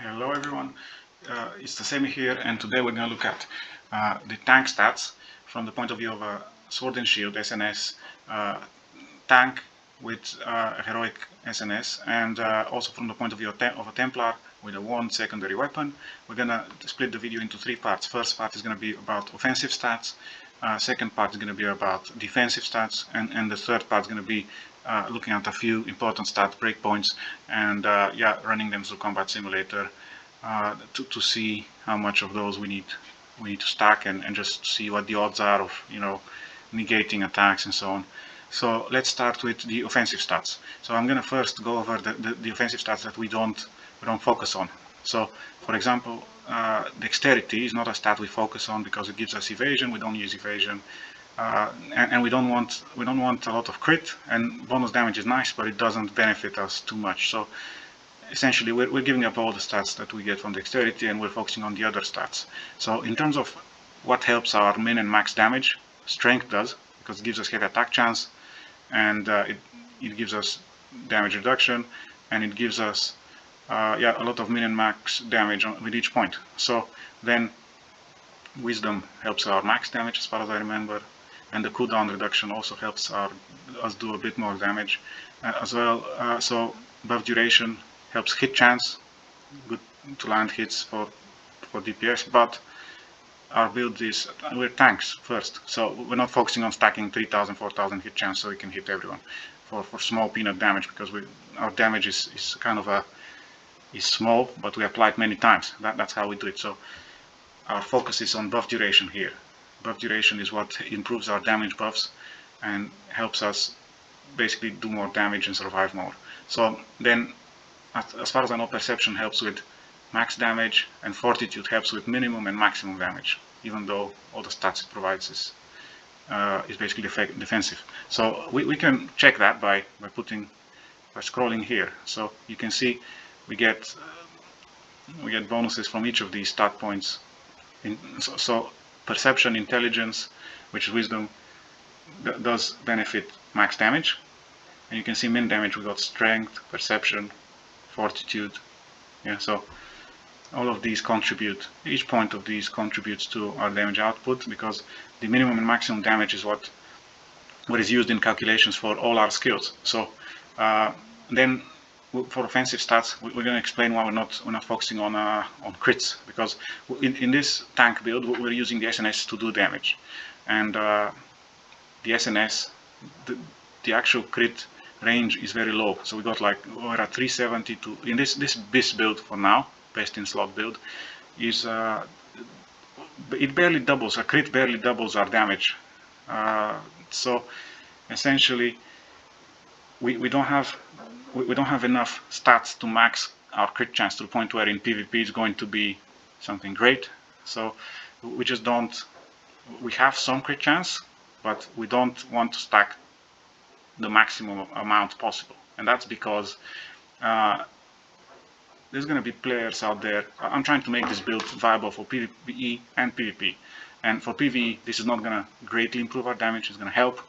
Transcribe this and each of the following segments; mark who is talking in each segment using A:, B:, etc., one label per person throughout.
A: Hello everyone, it's Tasemi here, and today we're going to look at the tank stats from the point of view of a sword and shield SNS tank with a heroic SNS, and also from the point of view of a Templar with a wand secondary weapon. We're going to split the video into three parts. First part is going to be about offensive stats, second part is going to be about defensive stats, and the third part is going to be looking at a few important stat breakpoints and running them through Combat Simulator to see how much of those we need to stack and just see what the odds are of negating attacks and so on. So let's start with the offensive stats. So I'm going to first go over the offensive stats that we don't focus on. So for example, dexterity is not a stat we focus on because it gives us evasion. We don't use evasion. And we don't want a lot of crit, and bonus damage is nice, but it doesn't benefit us too much. So essentially we're giving up all the stats that we get from dexterity, and we're focusing on the other stats. So in terms of what helps our min and max damage, strength does, because it gives us heavy attack chance, and it gives us damage reduction, and it gives us a lot of min and max damage with each point. So then wisdom helps our max damage as far as I remember, and the cooldown reduction also helps us do a bit more damage as well. So buff duration helps hit chance, good to land hits for DPS, but our build is, we're tanks first, so we're not focusing on stacking 3000, 4000 hit chance so we can hit everyone for small peanut damage, because our damage is kind of is small, but we apply it many times. That's how we do it. So our focus is on buff duration here. Buff duration is what improves our damage buffs and helps us basically do more damage and survive more. So then, as far as I know, perception helps with max damage, and fortitude helps with minimum and maximum damage, even though all the stats it provides is basically defensive. So we can check that by scrolling here. So you can see we get bonuses from each of these stat points. So perception, intelligence, which is wisdom, does benefit max damage, and you can see min damage. We got strength, perception, fortitude. Yeah, so all of these contribute. Each point of these contributes to our damage output, because the minimum and maximum damage is what is used in calculations for all our skills. So then for offensive stats, we're going to explain why we're not focusing on crits, because in this tank build we're using the SNS to do damage, and the SNS, the actual crit range is very low. So we got like we're at 370 to, in this build for now, best in slot build, is it barely doubles. A crit barely doubles our damage. So essentially we don't have enough stats to max our crit chance to the point where in PvP it's going to be something great. So we just don't. We have some crit chance, but we don't want to stack the maximum amount possible, and that's because there's going to be players out there. I'm trying to make this build viable for PvE and PvP, and for PvE this is not going to greatly improve our damage. It's going to help,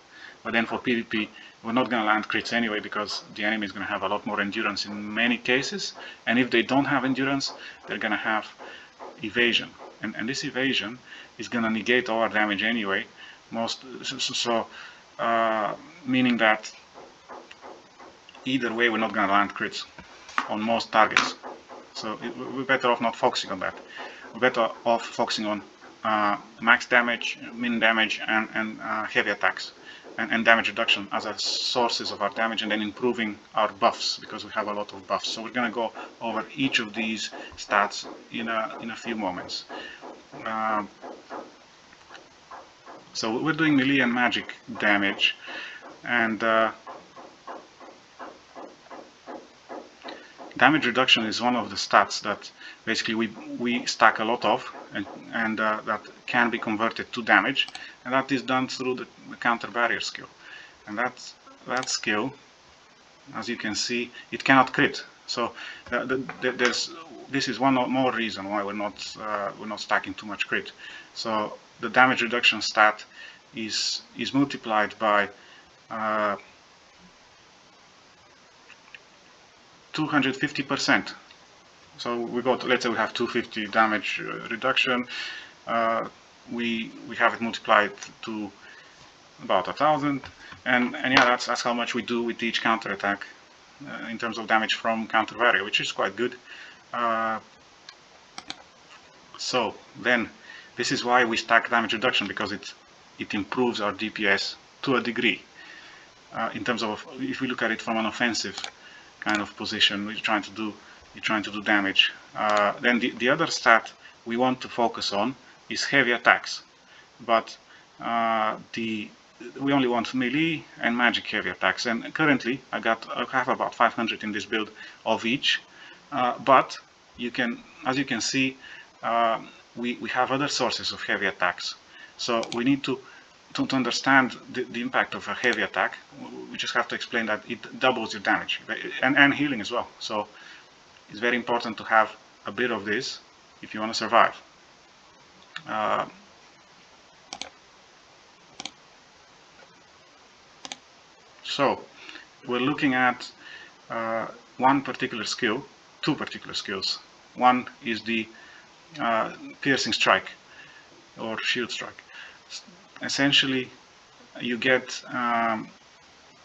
A: but then for PvP we're not going to land crits anyway, because the enemy is going to have a lot more endurance in many cases, and if they don't have endurance, they're going to have evasion, and this evasion is going to negate all our damage anyway, meaning that either way we're not going to land crits on most targets. So we're better off not focusing on that. We're better off focusing on max damage, min damage, and heavy attacks, and damage reduction as sources of our damage, and then improving our buffs, because we have a lot of buffs. So we're going to go over each of these stats in a few moments. So we're doing melee and magic damage, and damage reduction is one of the stats that basically we stack a lot of, and that can be converted to damage, and that is done through the counter barrier skill. And that skill, as you can see, it cannot crit. So this is one more reason why we're not stacking too much crit. So the damage reduction stat is multiplied by 250%. So we got, let's say we have 250 damage reduction. We have it multiplied to about 1,000, and yeah, that's how much we do with each counter attack in terms of damage from counter barrier, which is quite good. So then, this is why we stack damage reduction, because it improves our DPS to a degree. In terms of, if we look at it from an offensive kind of position, you're trying to do damage. Then the other stat we want to focus on is heavy attacks, but we only want melee and magic heavy attacks, and currently I have about 500 in this build of each, but as you can see, we have other sources of heavy attacks, so we need to understand the impact of a heavy attack. We just have to explain that it doubles your damage and healing as well, so it's very important to have a bit of this if you want to survive. So we're looking at one particular skill, two particular skills. One is the piercing strike or shield strike. Essentially, you get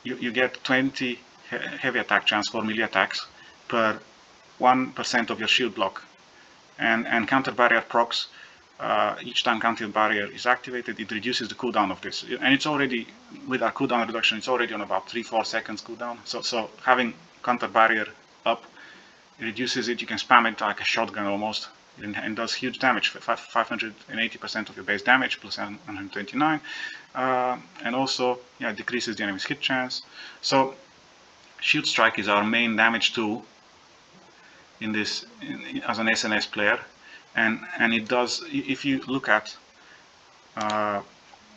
A: 20 heavy attack chance for melee attacks per 1% of your shield block, and counter barrier procs. Each time counter barrier is activated, it reduces the cooldown of this, and it's already, with our cooldown reduction, it's already on about 3-4 seconds cooldown. So having counter barrier up, it reduces it. You can spam it like a shotgun almost, and does huge damage, 580% of your base damage plus 129, and also, yeah, it decreases the enemy's hit chance. So shield strike is our main damage tool in this as an SNS player, and it does, if you look at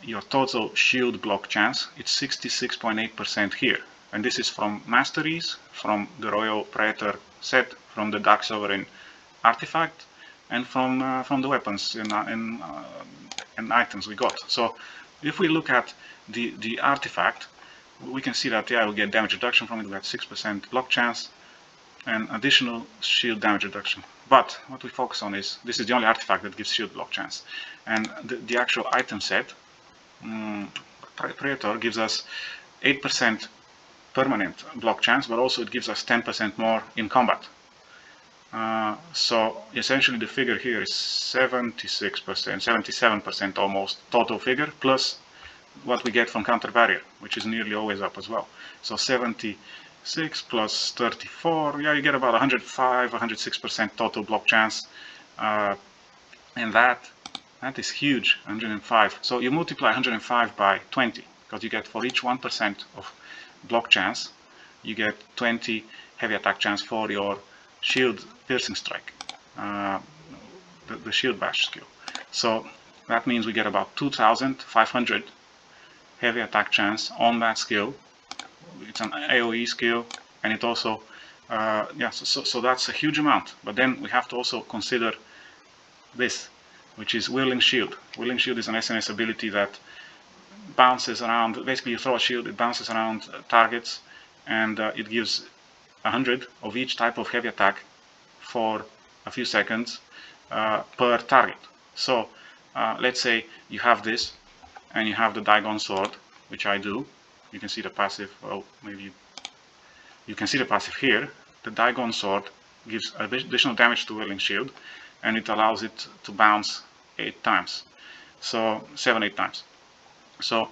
A: your total shield block chance, it's 66.8% here, and this is from masteries, from the Royal Praetor set, from the Dark Sovereign artifact, and from the weapons and items we got. So if we look at the artifact, we can see that, yeah, we get damage reduction from it. We got 6% block chance and additional shield damage reduction. But what we focus on is, this is the only artifact that gives shield block chance, and the actual item set, Praetor, gives us 8% permanent block chance, but also it gives us 10% more in combat. So essentially the figure here is 76%, 77% almost total figure, plus what we get from counter barrier, which is nearly always up as well. So 76 plus 34, yeah, you get about 105, 106% total block chance, and that is huge, 105. So you multiply 105 by 20, because you get, for each 1% of block chance, you get 20 heavy attack chance for your shield piercing strike, the shield bash skill. So that means we get about 2,500 heavy attack chance on that skill. It's an AoE skill, and it also, yeah, so that's a huge amount. But then we have to also consider this, which is Whirling Shield. Whirling Shield is an SNS ability that bounces around. Basically, you throw a shield, it bounces around targets, and it gives 100 of each type of heavy attack for a few seconds per target. So let's say you have this, and you have the Dagon Sword, which I do. You can see the passive, well, maybe you can see the passive here. The Dagon Sword gives additional damage to Whirling Shield, and it allows it to bounce 8 times. So 7-8 times. So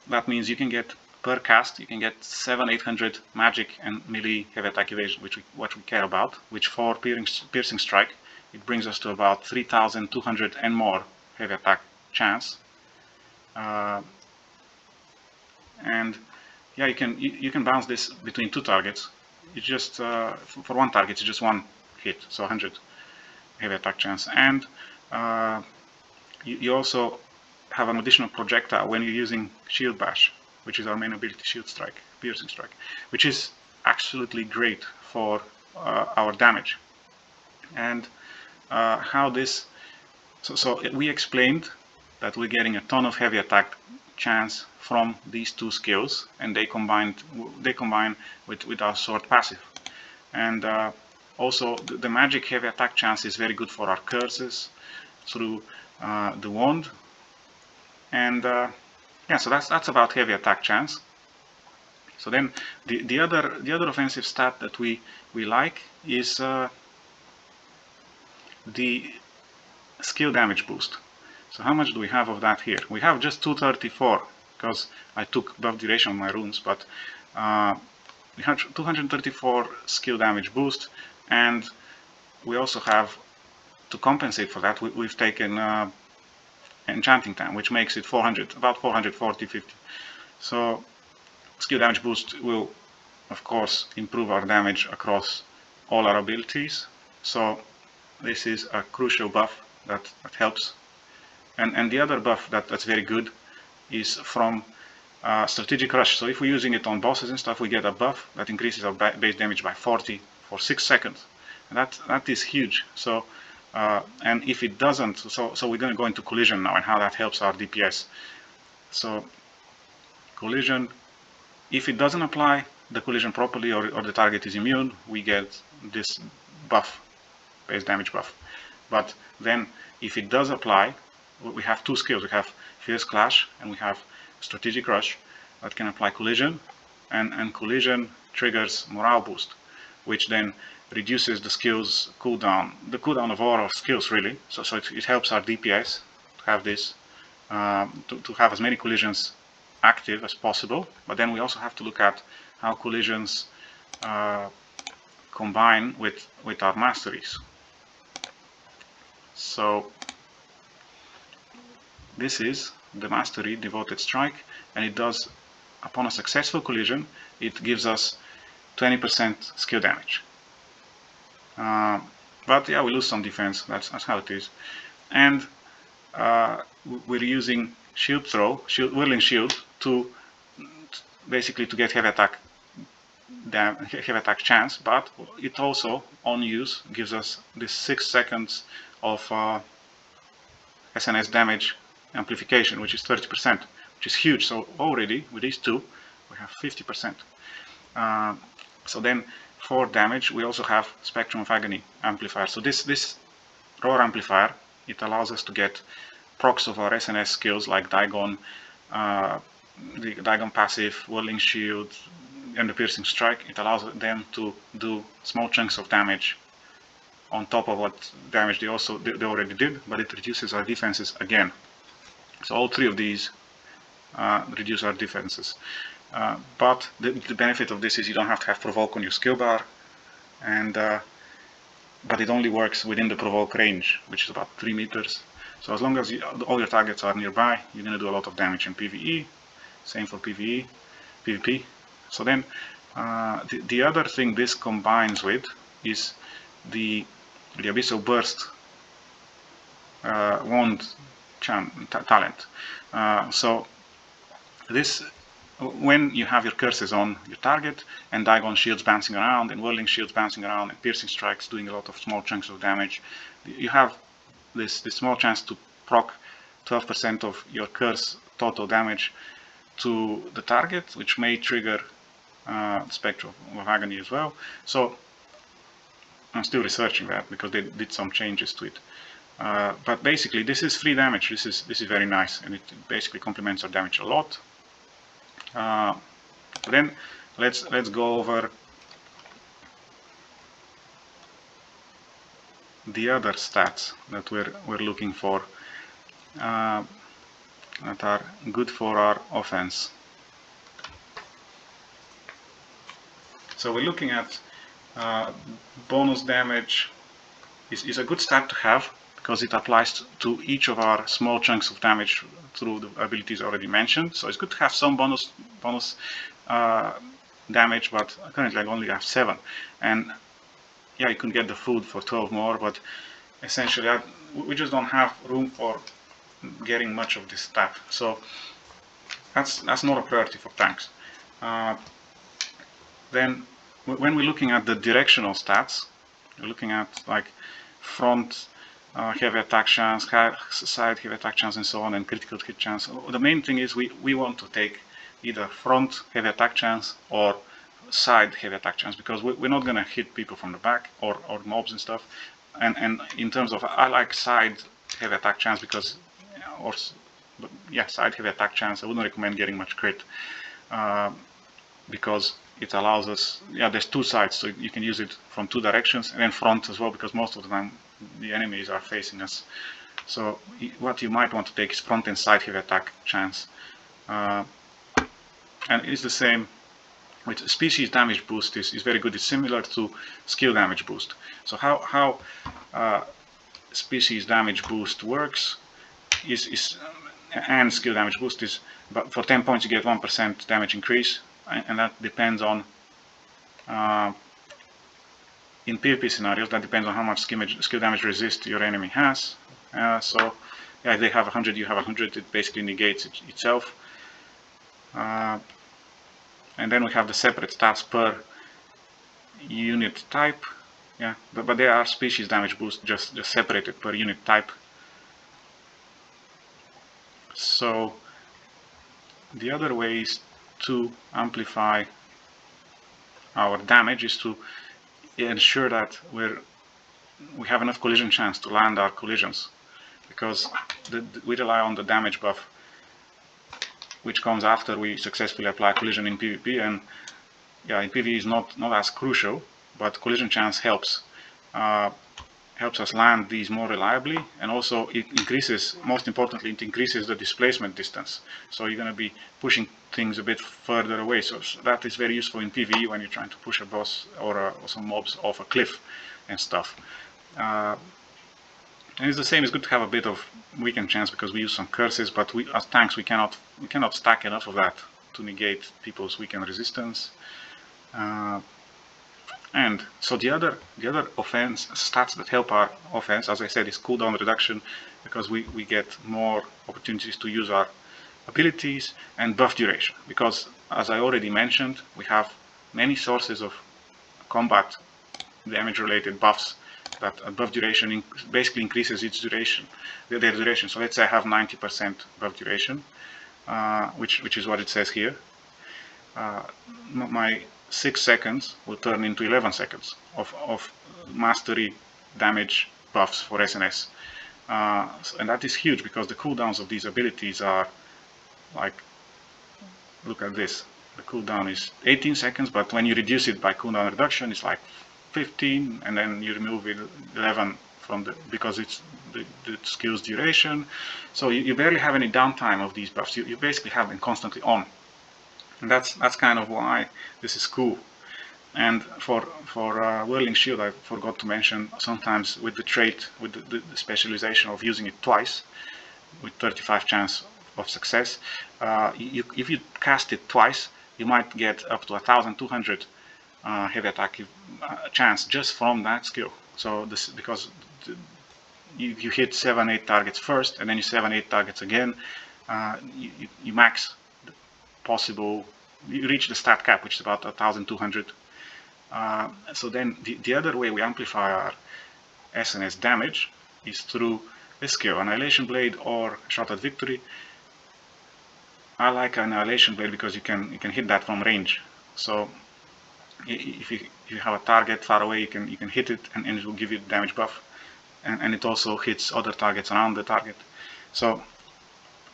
A: that means you can get, per cast, you can get 700-800 magic and melee heavy attack evasion, what we care about, which for piercing strike, it brings us to about 3,200 and more heavy attack chance. And yeah, you can bounce this between two targets. It's just for one target, it's just one hit, so 100 heavy attack chance. And you also have an additional projectile when you're using shield bash, which is our main ability, shield strike, piercing strike, which is absolutely great for our damage. And how this, so we explained that we're getting a ton of heavy attack chance from these two skills, and they combine with our sword passive. And Also, the magic heavy attack chance is very good for our curses through the wand. And yeah, so that's about heavy attack chance. So then the other offensive stat that we like is the skill damage boost. So how much do we have of that here? We have just 234 because I took buff duration on my runes, but we have 234 skill damage boost, and we also have, to compensate for that, we've taken enchanting time, which makes it 400, about 440, 50. So skill damage boost will, of course, improve our damage across all our abilities. So this is a crucial buff that helps. And the other buff that's very good is from strategic rush. So if we're using it on bosses and stuff, we get a buff that increases our base damage by 40 for 6 seconds. And that is huge. So and if it doesn't, so we're going to go into collision now and how that helps our DPS. So collision, if it doesn't apply the collision properly, or the target is immune, we get this buff, base damage buff. But then if it does apply, we have two skills. We have Fierce Clash and we have Strategic Rush that can apply collision, and collision triggers morale boost, which then reduces the skills cooldown, the cooldown of all our skills really. So it helps our DPS to have this, to have as many collisions active as possible. But then we also have to look at how collisions combine with our masteries. So this is the mastery Devoted Strike, and it does, upon a successful collision, it gives us 20% skill damage. But yeah, we lose some defense, that's how it is. And we're using shield throw, whirling shield, to basically to get heavy attack chance, but it also, on use, gives us this 6 seconds of SNS damage amplification, which is 30%, which is huge. So already with these two we have 50%. So then for damage we also have Spectrum of Agony amplifier. So this roar amplifier, it allows us to get procs of our SNS skills like Dagon, the Dagon passive, Whirling Shield, and the Piercing Strike. It allows them to do small chunks of damage on top of what damage they already did, but it reduces our defenses again. So all three of these reduce our defenses. But the benefit of this is you don't have to have provoke on your skill bar, and but it only works within the provoke range, which is about 3 meters. So as long as all your targets are nearby, you're going to do a lot of damage in PVE. Same for PvP. So then the other thing this combines with is the Abyssal Burst wand talent. So this, when you have your curses on your target, and Dagon shields bouncing around, and Whirling shields bouncing around, and Piercing Strikes doing a lot of small chunks of damage, you have this small chance to proc 12% of your curse total damage to the target, which may trigger Spectrum of Agony as well. So I'm still researching that because they did some changes to it. But basically, this is free damage. This is very nice, and it basically complements our damage a lot. Then let's go over the other stats that we're looking for that are good for our offense. So we're looking at bonus damage is a good stat to have because it applies to each of our small chunks of damage through the abilities already mentioned. So it's good to have some bonus damage, but currently I only have 7. And yeah, you can get the food for 12 more, but essentially we just don't have room for getting much of this stat. So that's not a priority for tanks. Then when we're looking at the directional stats, we're looking at like front heavy attack chance, side heavy attack chance, and so on, and critical hit chance. The main thing is we want to take either front heavy attack chance or side heavy attack chance, because we're not going to hit people from the back or mobs and stuff. And in terms of, I like side heavy attack chance because, side heavy attack chance. I wouldn't recommend getting much crit because it allows us, there's two sides, so you can use it from two directions, and then front as well, because most of the time the enemies are facing us. So what you might want to take is front and side heavy attack chance. And it's the same with species damage boost is very good. It's similar to skill damage boost. So how species damage boost works and skill damage boost is, but for 10 points you get 1% damage increase, and that depends on in PvP scenarios, that depends on how much skill damage resist your enemy has. So if they have 100, you have 100, it basically negates itself. And then we have the separate stats per unit type. But they are species damage boost, just separated per unit type. So the other way is to amplify our damage is to ensure that we have enough collision chance to land our collisions, because we rely on the damage buff which comes after we successfully apply collision in PvP, and in PvE is not as crucial, but collision chance helps us land these more reliably, and also it increases, most importantly, it increases the displacement distance. So you're going to be pushing things a bit further away. So that is very useful in PvE when you're trying to push a boss or some mobs off a cliff and stuff. And it's the same. It's good to have a bit of weakened chance because we use some curses, but we as tanks we cannot stack enough of that to negate people's weakened resistance. And so the other offense stats that help our offense, as I said, is cooldown reduction, because we get more opportunities to use our abilities, and buff duration, because as I already mentioned, we have many sources of combat damage related buffs that buff duration basically increases its duration, their duration. So let's say I have 90% buff duration, which is what it says here. My 6 seconds will turn into 11 seconds of mastery damage buffs for SNS. And that is huge, because the cooldowns of these abilities are like, look at this, the cooldown is 18 seconds, but when you reduce it by cooldown reduction, it's like 15, and then you remove 11 from because it's the skill's duration. So you barely have any downtime of these buffs. You basically have them constantly on. And that's kind of why this is cool. And for Whirling Shield, I forgot to mention, sometimes with the trait, with the specialization of using it twice, with 35 chance of success, if you cast it twice, you might get up to 1,200 heavy attack chance just from that skill. So this, because you hit 7-8 targets first, and then you 7-8 targets again, you max the possible, you reach the stat cap, which is about 1,200. So then the other way we amplify our SNS damage is through this skill, Annihilation Blade or Shot at Victory. I like Annihilation Blade because you can hit that from range. So if you have a target far away, you can hit it, and it will give you the damage buff, and it also hits other targets around the target. So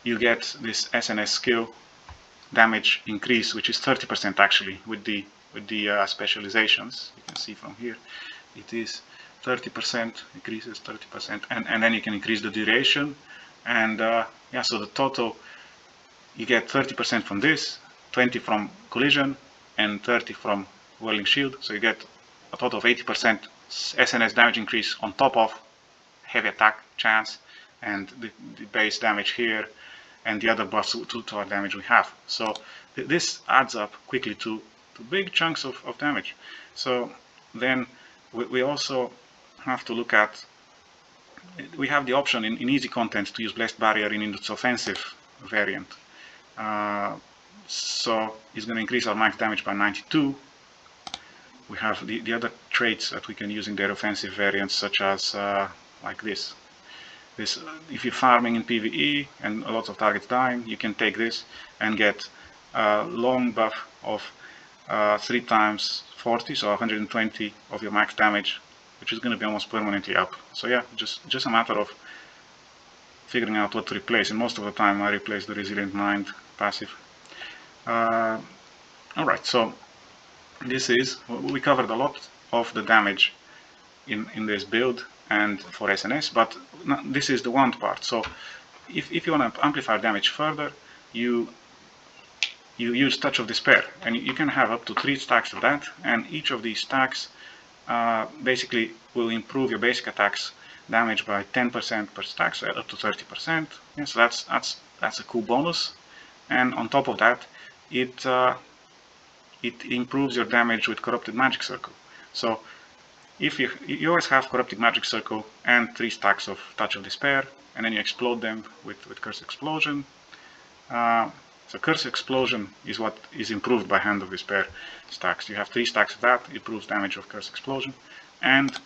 A: you get this SNS skill damage increase, which is 30% actually with the specializations. You can see from here, it is 30%, increases 30%, and then you can increase the duration, and so the total, you get 30% from this, 20 from collision, and 30 from Whirling Shield. So you get a total of 80% SNS damage increase on top of heavy attack chance and the base damage here and the other buffs to our damage we have. So this adds up quickly to big chunks of damage. So then we also have to look at, we have the option in easy content to use Blessed Barrier in its offensive variant. So it's going to increase our max damage by 92. We have the other traits that we can use in their offensive variants, such as like this. If you're farming in PvE and lots of targets dying, you can take this and get a long buff of 3 times 40, so 120 of your max damage, which is going to be almost permanently up. So yeah, just a matter of figuring out what to replace, and most of the time I replace the Resilient Mind passive. Alright, so we covered a lot of the damage in this build and for SNS, but this is the wand part. So if you want to amplify damage further, you use Touch of Despair, and you can have up to 3 stacks of that, and each of these stacks basically will improve your basic attacks damage by 10% per stack, so up to 30%. Yeah, so that's a cool bonus, and on top of that, it improves your damage with Corrupted Magic Circle. So if you always have Corrupted Magic Circle and 3 stacks of Touch of Despair, and then you explode them with Curse Explosion. So Curse Explosion is what is improved by Hand of Despair stacks. You have 3 stacks of that, it improves damage of Curse Explosion. And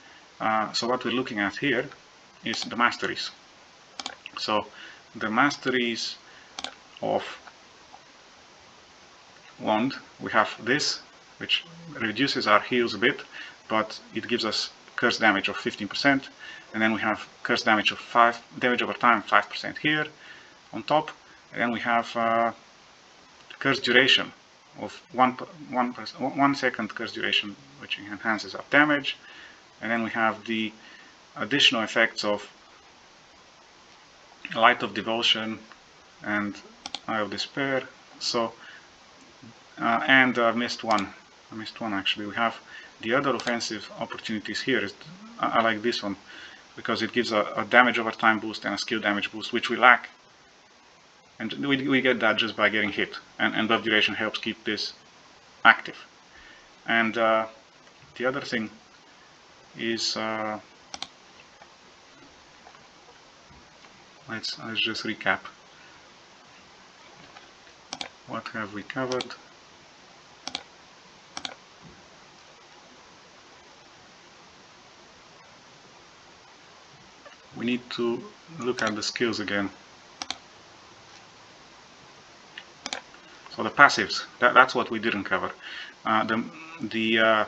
A: so what we're looking at here is the masteries. So the masteries of Wand, we have this, which reduces our heals a bit, but it gives us curse damage of 15%, and then we have curse damage of 5 damage over time, 5% here on top, and then we have curse duration of 1 second curse duration, which enhances our damage, and then we have the additional effects of Light of Devotion and Eye of Despair. So and I missed one actually. We have the other offensive opportunities here. I like this one because it gives a damage over time boost and a skill damage boost, which we lack, and we get that just by getting hit, and buff duration helps keep this active. And the other thing is let's just recap. What have we covered? We need to look at the skills again. So the passives, that's what we didn't cover. The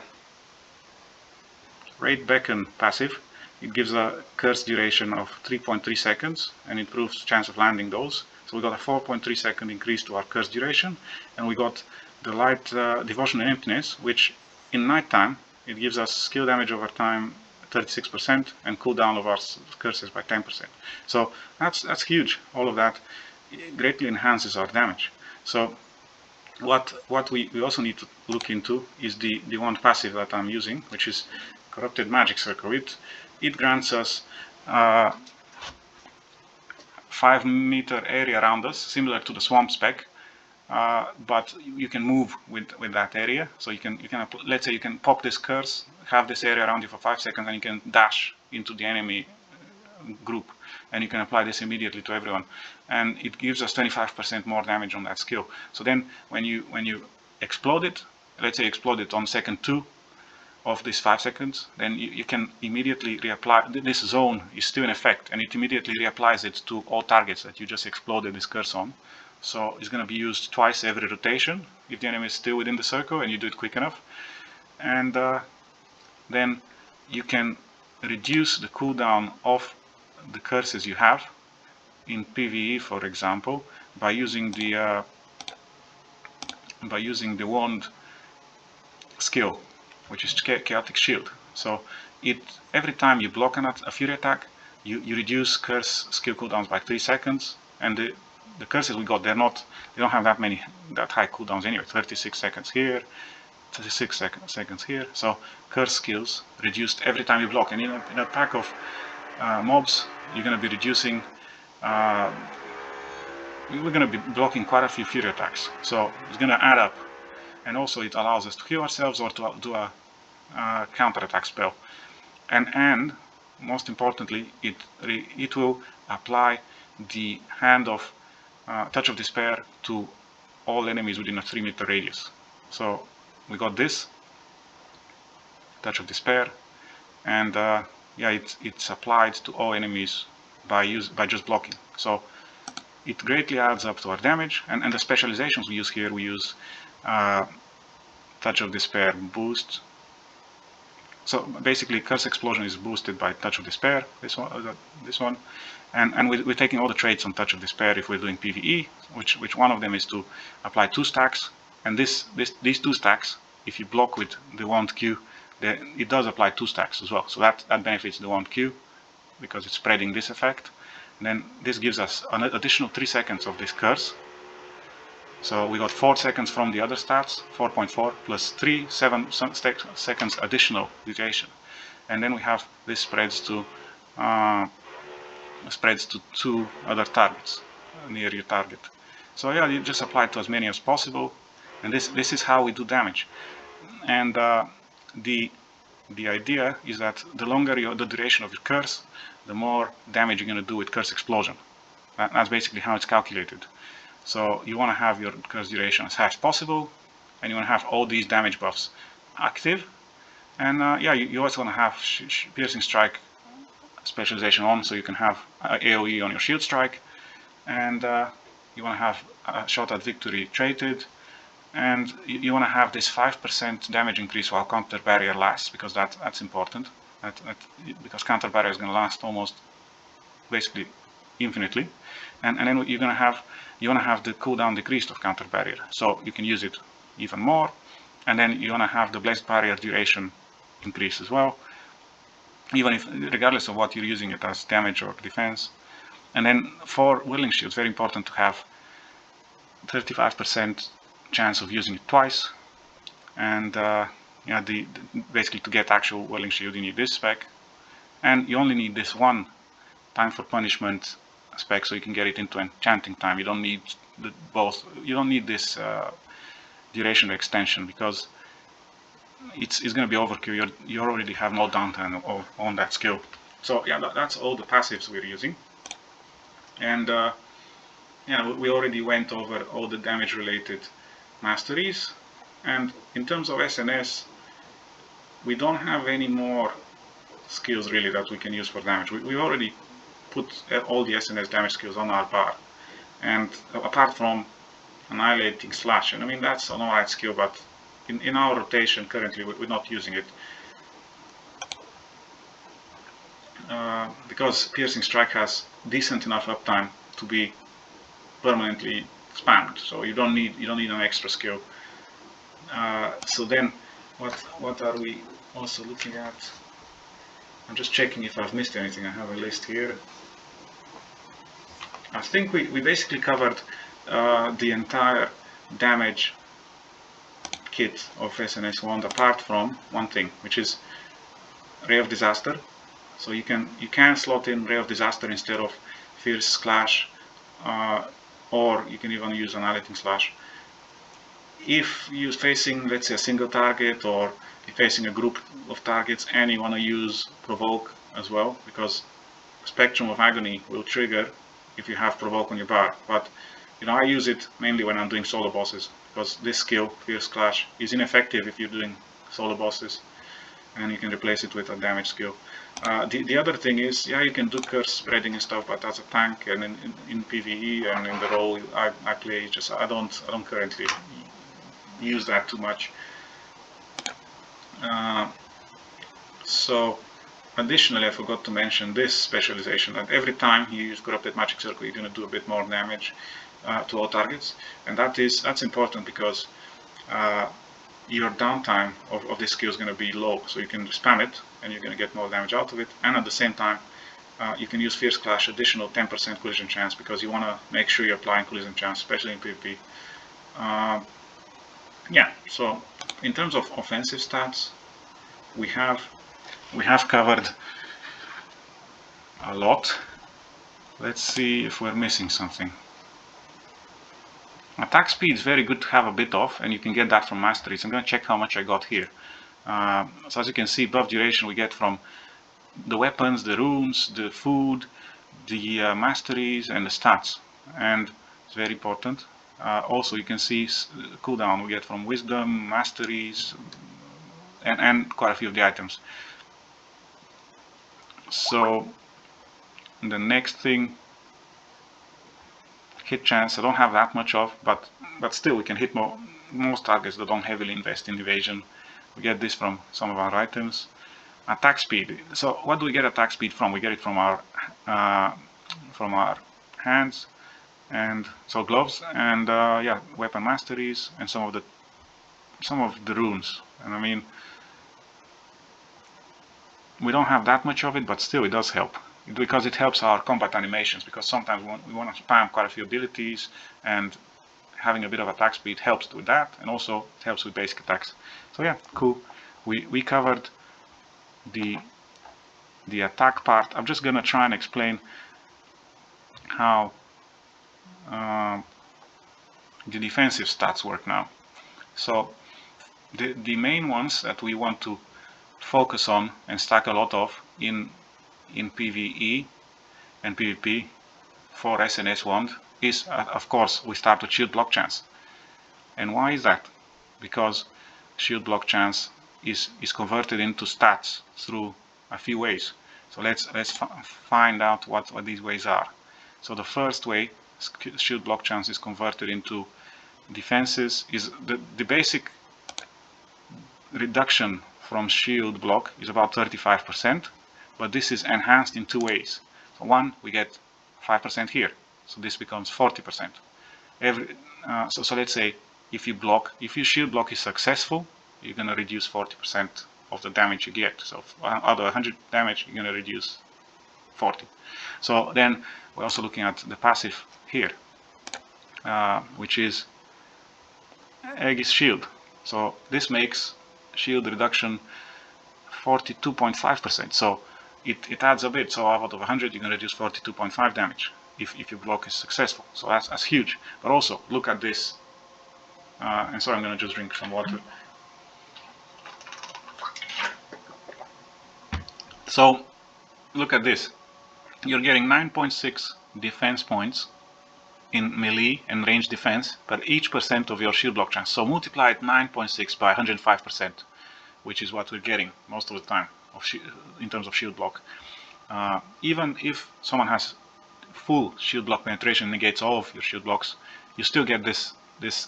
A: Raid Beacon passive, it gives a curse duration of 3.3 seconds and improves chance of landing those. So we got a 4.3 second increase to our curse duration, and we got the Light Devotion and Emptiness, which in nighttime it gives us skill damage over time 36% and cooldown of our curses by 10%. So that's huge. All of that greatly enhances our damage. So what we also need to look into is the one passive that I'm using, which is Corrupted Magic Circle. It grants us 5 meter area around us, similar to the Swamp Spec, but you can move with that area. So you can let's say you can pop this curse, have this area around you for 5 seconds, and you can dash into the enemy group, and you can apply this immediately to everyone, and it gives us 25% more damage on that skill. So then when you explode it, let's say explode it on second 2 of these 5 seconds, then you can immediately reapply. This zone is still in effect, and it immediately reapplies it to all targets that you just exploded this curse on. So it's going to be used twice every rotation if the enemy is still within the circle and you do it quick enough. And then you can reduce the cooldown of the curses you have in PVE, for example, by using the wand skill, which is Chaotic Shield. So every time you block a fury attack, you reduce curse skill cooldowns by 3 seconds, and the curses we got, they don't have that high cooldowns anyway. 36 seconds here, 36 seconds here. So curse skills reduced every time you block, and in an attack of mobs, you're going to be reducing. We're going to be blocking quite a few fury attacks, so it's going to add up. And also it allows us to heal ourselves or to do a counter-attack spell. And most importantly, it will apply the Hand of Touch of Despair to all enemies within a 3 meter radius. So we got this Touch of Despair, and yeah, it's applied to all enemies by just blocking. So it greatly adds up to our damage, and the specializations we use here, we use Touch of Despair boost. So basically, Curse Explosion is boosted by Touch of Despair, this one. And we're taking all the traits on Touch of Despair if we're doing PVE, which one of them is to apply 2 stacks. And these 2 stacks, if you block with the wand Q, it does apply 2 stacks as well. So that benefits the wand Q because it's spreading this effect. And then this gives us an additional 3 seconds of this curse. So we got 4 seconds from the other stats, 4.4 plus 3, 7 seconds additional duration. And then we have this spreads to 2 other targets near your target. So yeah, you just apply it to as many as possible, and this is how we do damage. And the idea is that the longer the duration of your curse, the more damage you're going to do with Curse Explosion. That's basically how it's calculated. So you want to have your curse duration as high as possible, and you want to have all these damage buffs active. And yeah, you also want to have Piercing Strike specialization on, so you can have AoE on your Shield Strike, and you want to have Shot at Victory traded, and you want to have this 5% damage increase while Counter Barrier lasts, because that's important. Because Counter Barrier is going to last almost basically infinitely, and then you want to have the cooldown decreased of Counter Barrier, so you can use it even more. And then you want to have the Blessed Barrier duration increase as well, even if regardless of what you're using it as, damage or defense. And then for Whirling Shield, it's very important to have 35% chance of using it twice. And yeah, basically to get actual Whirling Shield, you need this spec, and you only need this one Time for Punishment spec, so you can get it into enchanting time. You don't need both. You don't need this duration extension, because it's going to be overkill. You already have no downtime on that skill. So yeah, that's all the passives we're using. And yeah, we already went over all the damage related masteries. And in terms of SNS, we don't have any more skills really that we can use for damage. We already put all the SNS damage skills on our bar, and apart from Annihilating Slash, and I mean that's an alright skill, but in our rotation currently we're not using it because Piercing Strike has decent enough uptime to be permanently spammed, so you don't need an extra skill. So then what are we also looking at? I'm just checking if I've missed anything. I have a list here. I think we basically covered the entire damage kit of SNS Wand, apart from one thing, which is Ray of Disaster. So you can slot in Ray of Disaster instead of Fierce Slash, or you can even use Annihilating Slash. If you're facing, let's say, a single target, or you're facing a group of targets and you want to use Provoke as well, because Spectrum of Agony will trigger if you have Provoke on your bar. But I use it mainly when I'm doing solo bosses, because this skill, Fierce Clash, is ineffective if you're doing solo bosses, and you can replace it with a damage skill. The other thing is, yeah, you can do curse spreading and stuff, but as a tank and in PVE and in the role I play, I don't currently use that too much. So additionally, I forgot to mention this specialization, that every time you use Corrupted Magic Circle, you're going to do a bit more damage to all targets, and that's important because your downtime of this skill is going to be low, so you can spam it and you're going to get more damage out of it, and at the same time you can use Fierce Clash additional 10% collision chance, because you want to make sure you're applying collision chance, especially in PvP. Yeah, so in terms of offensive stats, we have covered a lot. Let's see if we're missing something. Attack speed is very good to have a bit of, and you can get that from masteries. I'm going to check how much I got here. So as you can see, buff duration we get from the weapons, the runes, the food, the masteries, and the stats, and it's very important. Also, you can see cooldown we get from wisdom, masteries, and quite a few of the items. So the next thing, hit chance, I don't have that much of, but still we can hit more most targets that don't heavily invest in evasion. We get this from some of our items. Attack speed. So what do we get attack speed from? We get it from our hands, and so gloves, and yeah, weapon masteries, and some of the runes. And I mean, we don't have that much of it, but still it does help, because it helps our combat animations, because sometimes we want to spam quite a few abilities, and having a bit of attack speed helps with that, and also it helps with basic attacks. So yeah, cool. We covered the attack part. I'm just gonna try and explain how the defensive stats work now. So the main ones that we want to focus on and stack a lot of in PVE and PvP for SNS wand is, of course, we start with shield block chance. And why is that? Because shield block chance is converted into stats through a few ways. So let's find out what these ways are. So the first way shield block chance is converted into defenses is the basic reduction from shield block is about 35%, but this is enhanced in two ways. So one, we get 5% here, so this becomes 40%. So let's say if your shield block is successful, you're going to reduce 40% of the damage you get. So out of 100 damage, you're going to reduce 40. So then we're also looking at the passive here, which is Aegis shield. So this makes shield reduction 42.5%. So it adds a bit. So out of 100, you're going to reduce 42.5 damage if your block is successful. So that's huge. But also look at this. And sorry, I'm going to just drink some water. So look at this. You're getting 9.6 defense points in melee and range defense per each percent of your shield block chance. So multiply it 9.6 by 105%, which is what we're getting most of the time in terms of shield block. Even if someone has full shield block penetration, negates all of your shield blocks, you still get this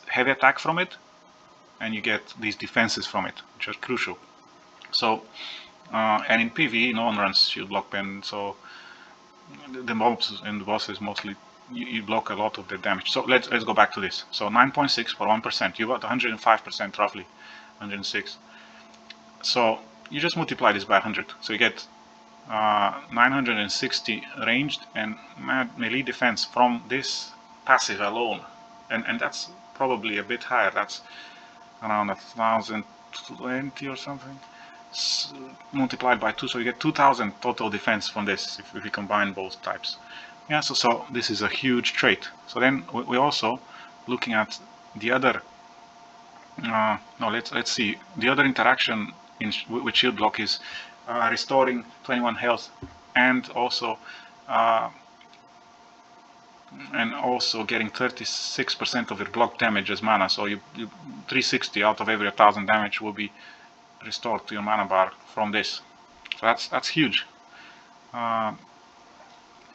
A: heavy attack from it, and you get these defenses from it, which are crucial. So and in PvE, no one runs shield block pen, so the mobs and the bosses mostly you block a lot of the damage. So let's go back to this. So 9.6 for 1%, you got 105% roughly, 106. So you just multiply this by 100, so you get 960 ranged and melee defense from this passive alone, and that's probably a bit higher. That's around 1020 or something, multiplied by 2, so you get 2000 total defense from this if we combine both types. Yeah, so this is a huge trait. So then we're also looking at the other let's see, the other interaction with shield block is restoring 21 health, and also getting 36% of your block damage as mana. So you 360 out of every 1000 damage will be restored to your mana bar from this. So that's huge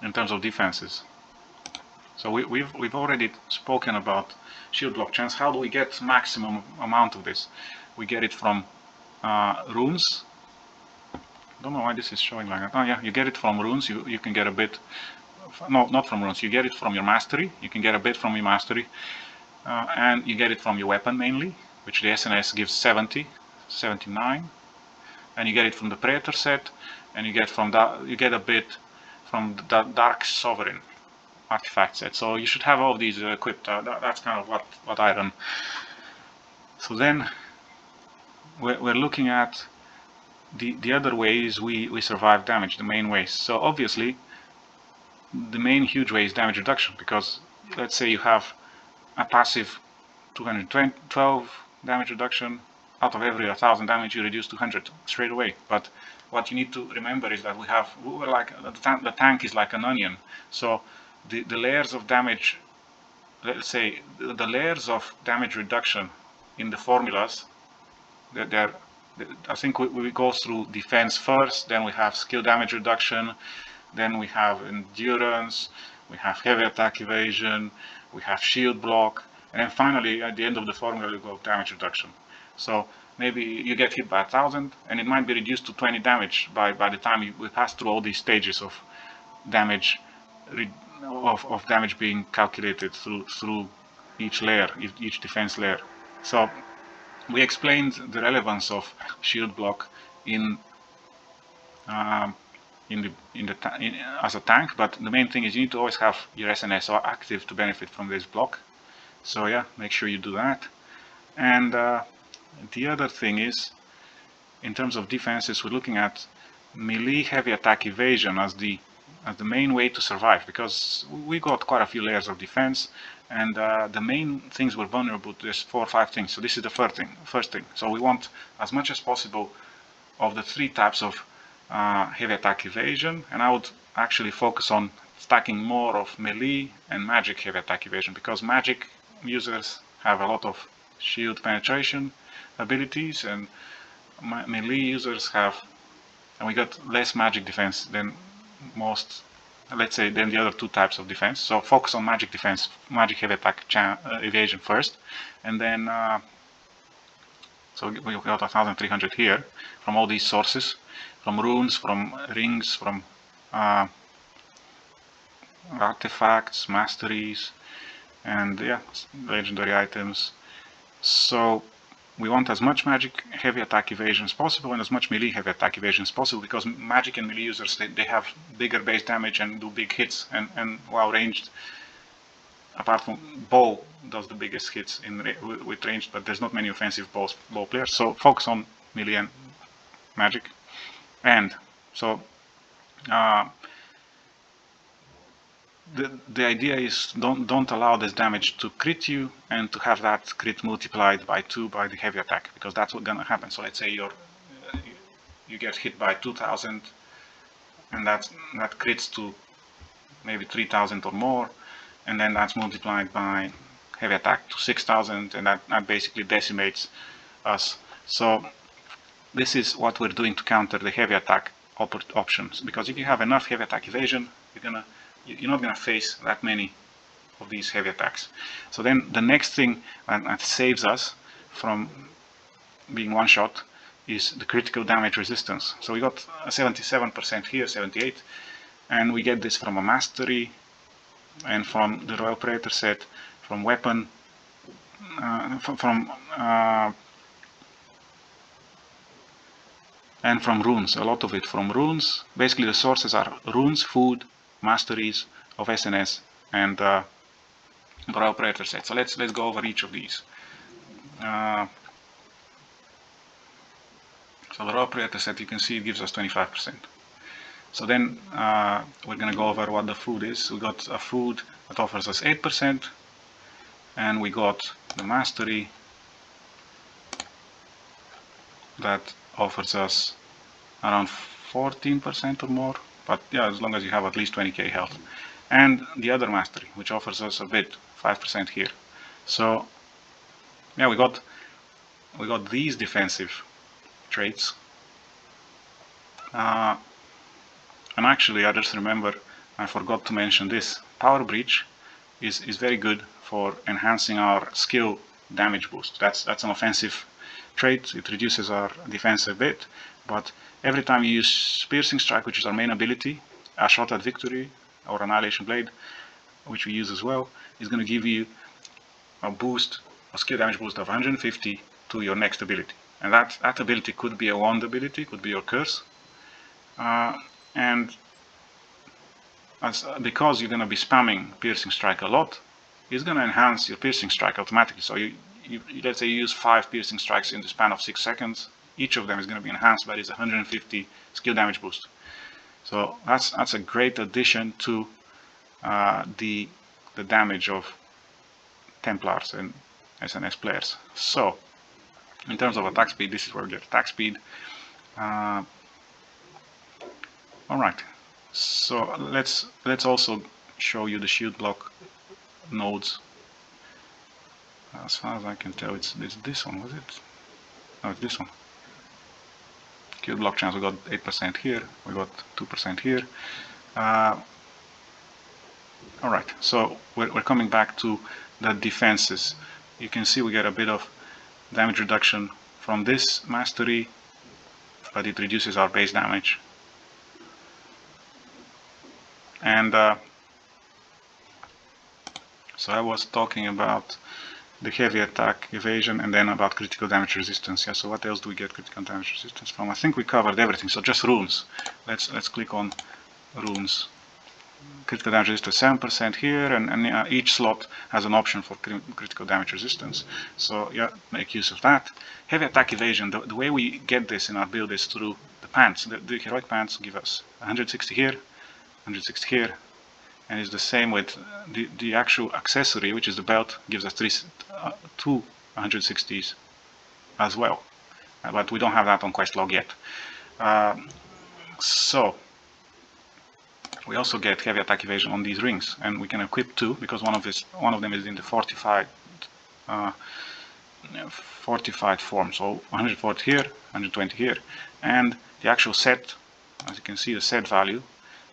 A: in terms of defenses. So we've already spoken about shield block chance. How do we get maximum amount of this? We get it from runes. Don't know why this is showing like that. Oh yeah, you get it from runes. You can get a bit. No, not from runes. You get it from your mastery. You can get a bit from your mastery, and you get it from your weapon mainly, which the SNS gives 70, 79, and you get it from the Praetor set, and you get a bit from the Dark Sovereign artifact set. So you should have all of these equipped. That's kind of what I run. So then we're looking at the other ways we survive damage, the main ways. So obviously the main huge way is damage reduction, because let's say you have a passive 212 damage reduction. Out of every 1000 damage you reduce 200 straight away. But what you need to remember is that we're like the tank is like an onion. So the layers of damage, let's say the layers of damage reduction in the formulas, I think we go through defense first, then we have skill damage reduction, then we have endurance, we have heavy attack evasion, we have shield block, And then finally, at the end of the formula, you go damage reduction. So maybe you get hit by 1,000, and it might be reduced to 20 damage by the time we pass through all these stages of damage, of damage being calculated through each layer, each defense layer. So we explained the relevance of shield block as a tank, but the main thing is you need to always have your SNS active to benefit from this block. So yeah, make sure you do that. And the other thing is, in terms of defenses, we're looking at melee heavy attack evasion as the main way to survive, because we got quite a few layers of defense, and the main things we're vulnerable to is 4 or 5 things. So this is the first thing. So we want as much as possible of the 3 types of heavy attack evasion, and I would actually focus on stacking more of melee and magic heavy attack evasion, because magic users have a lot of shield penetration abilities, and melee users have, and we got less magic defense than most, let's say, than the other 2 types of defense. So focus on magic defense, magic heavy attack evasion first, and then so we got 1,300 here from all these sources, from runes, from rings, from artifacts, masteries, and yeah, legendary items. So we want as much magic heavy attack evasion as possible and as much melee heavy attack evasion as possible, because magic and melee users, they have bigger base damage and do big hits, and while ranged, apart from bow does the biggest hits with ranged, but there's not many offensive bow players, so focus on melee and magic. And so the idea is don't allow this damage to crit you and to have that crit multiplied by 2 by the heavy attack, because that's what's gonna happen. So let's say you get hit by 2,000, and that crits to maybe 3,000 or more, and then that's multiplied by heavy attack to 6,000, and that basically decimates us. So this is what we're doing to counter the heavy attack options, because if you have enough heavy attack evasion, you're not going to face that many of these heavy attacks. So then the next thing that saves us from being one shot is the critical damage resistance. So we got a 77% here, 78, and we get this from a mastery and from the Royal Praetor set, from weapon, and from runes, a lot of it from runes. Basically the sources are runes, food, masteries of SNS, and the Royal Praetor set. So let's go over each of these. So the Royal Praetor set, you can see it gives us 25%. So then we're going to go over what the food is. We got a food that offers us 8%, and we got the mastery that offers us around 14% or more, but yeah, as long as you have at least 20k health. And the other mastery, which offers us a bit, 5% here. So yeah, we got these defensive traits. And actually, I just remember, I forgot to mention this. Power Breach is very good for enhancing our skill damage boost. That's an offensive trait. It reduces our defense a bit, but every time you use Piercing Strike, which is our main ability, a Shot at Victory, or Annihilation Blade, which we use as well, is going to give you a boost, a skill damage boost of 150 to your next ability. And that ability could be a wand ability, could be your curse. And because you're going to be spamming Piercing Strike a lot, it's going to enhance your Piercing Strike automatically. So let's say you use 5 Piercing Strikes in the span of 6 seconds, each of them is going to be enhanced by this 150 skill damage boost. So that's a great addition to the damage of Templars and SNS players. So in terms of attack speed, this is where we get attack speed. Alright, so let's also show you the shield block nodes. As far as I can tell, it's this one, was it? No, it's this one. Shield block chance, we got 8% here, we got 2% here. Alright, so we're coming back to the defenses. You can see we get a bit of damage reduction from this mastery, but it reduces our base damage. And so I was talking about the heavy attack evasion and then about critical damage resistance. Yeah, so what else do we get critical damage resistance from? I think we covered everything. So just runes. Let's click on runes. Critical damage resistance 7% here, and each slot has an option for critical damage resistance. So yeah, make use of that. Heavy attack evasion, the way we get this in our build is through the pants. The heroic pants give us 160 here, 160 here, and it's the same with the actual accessory, which is the belt, gives us two 160s as well. But we don't have that on Questlog yet. So we also get heavy attack evasion on these rings, and we can equip two because one of them is in the fortified form. So 140 here, 120 here, and the actual set, as you can see, the set value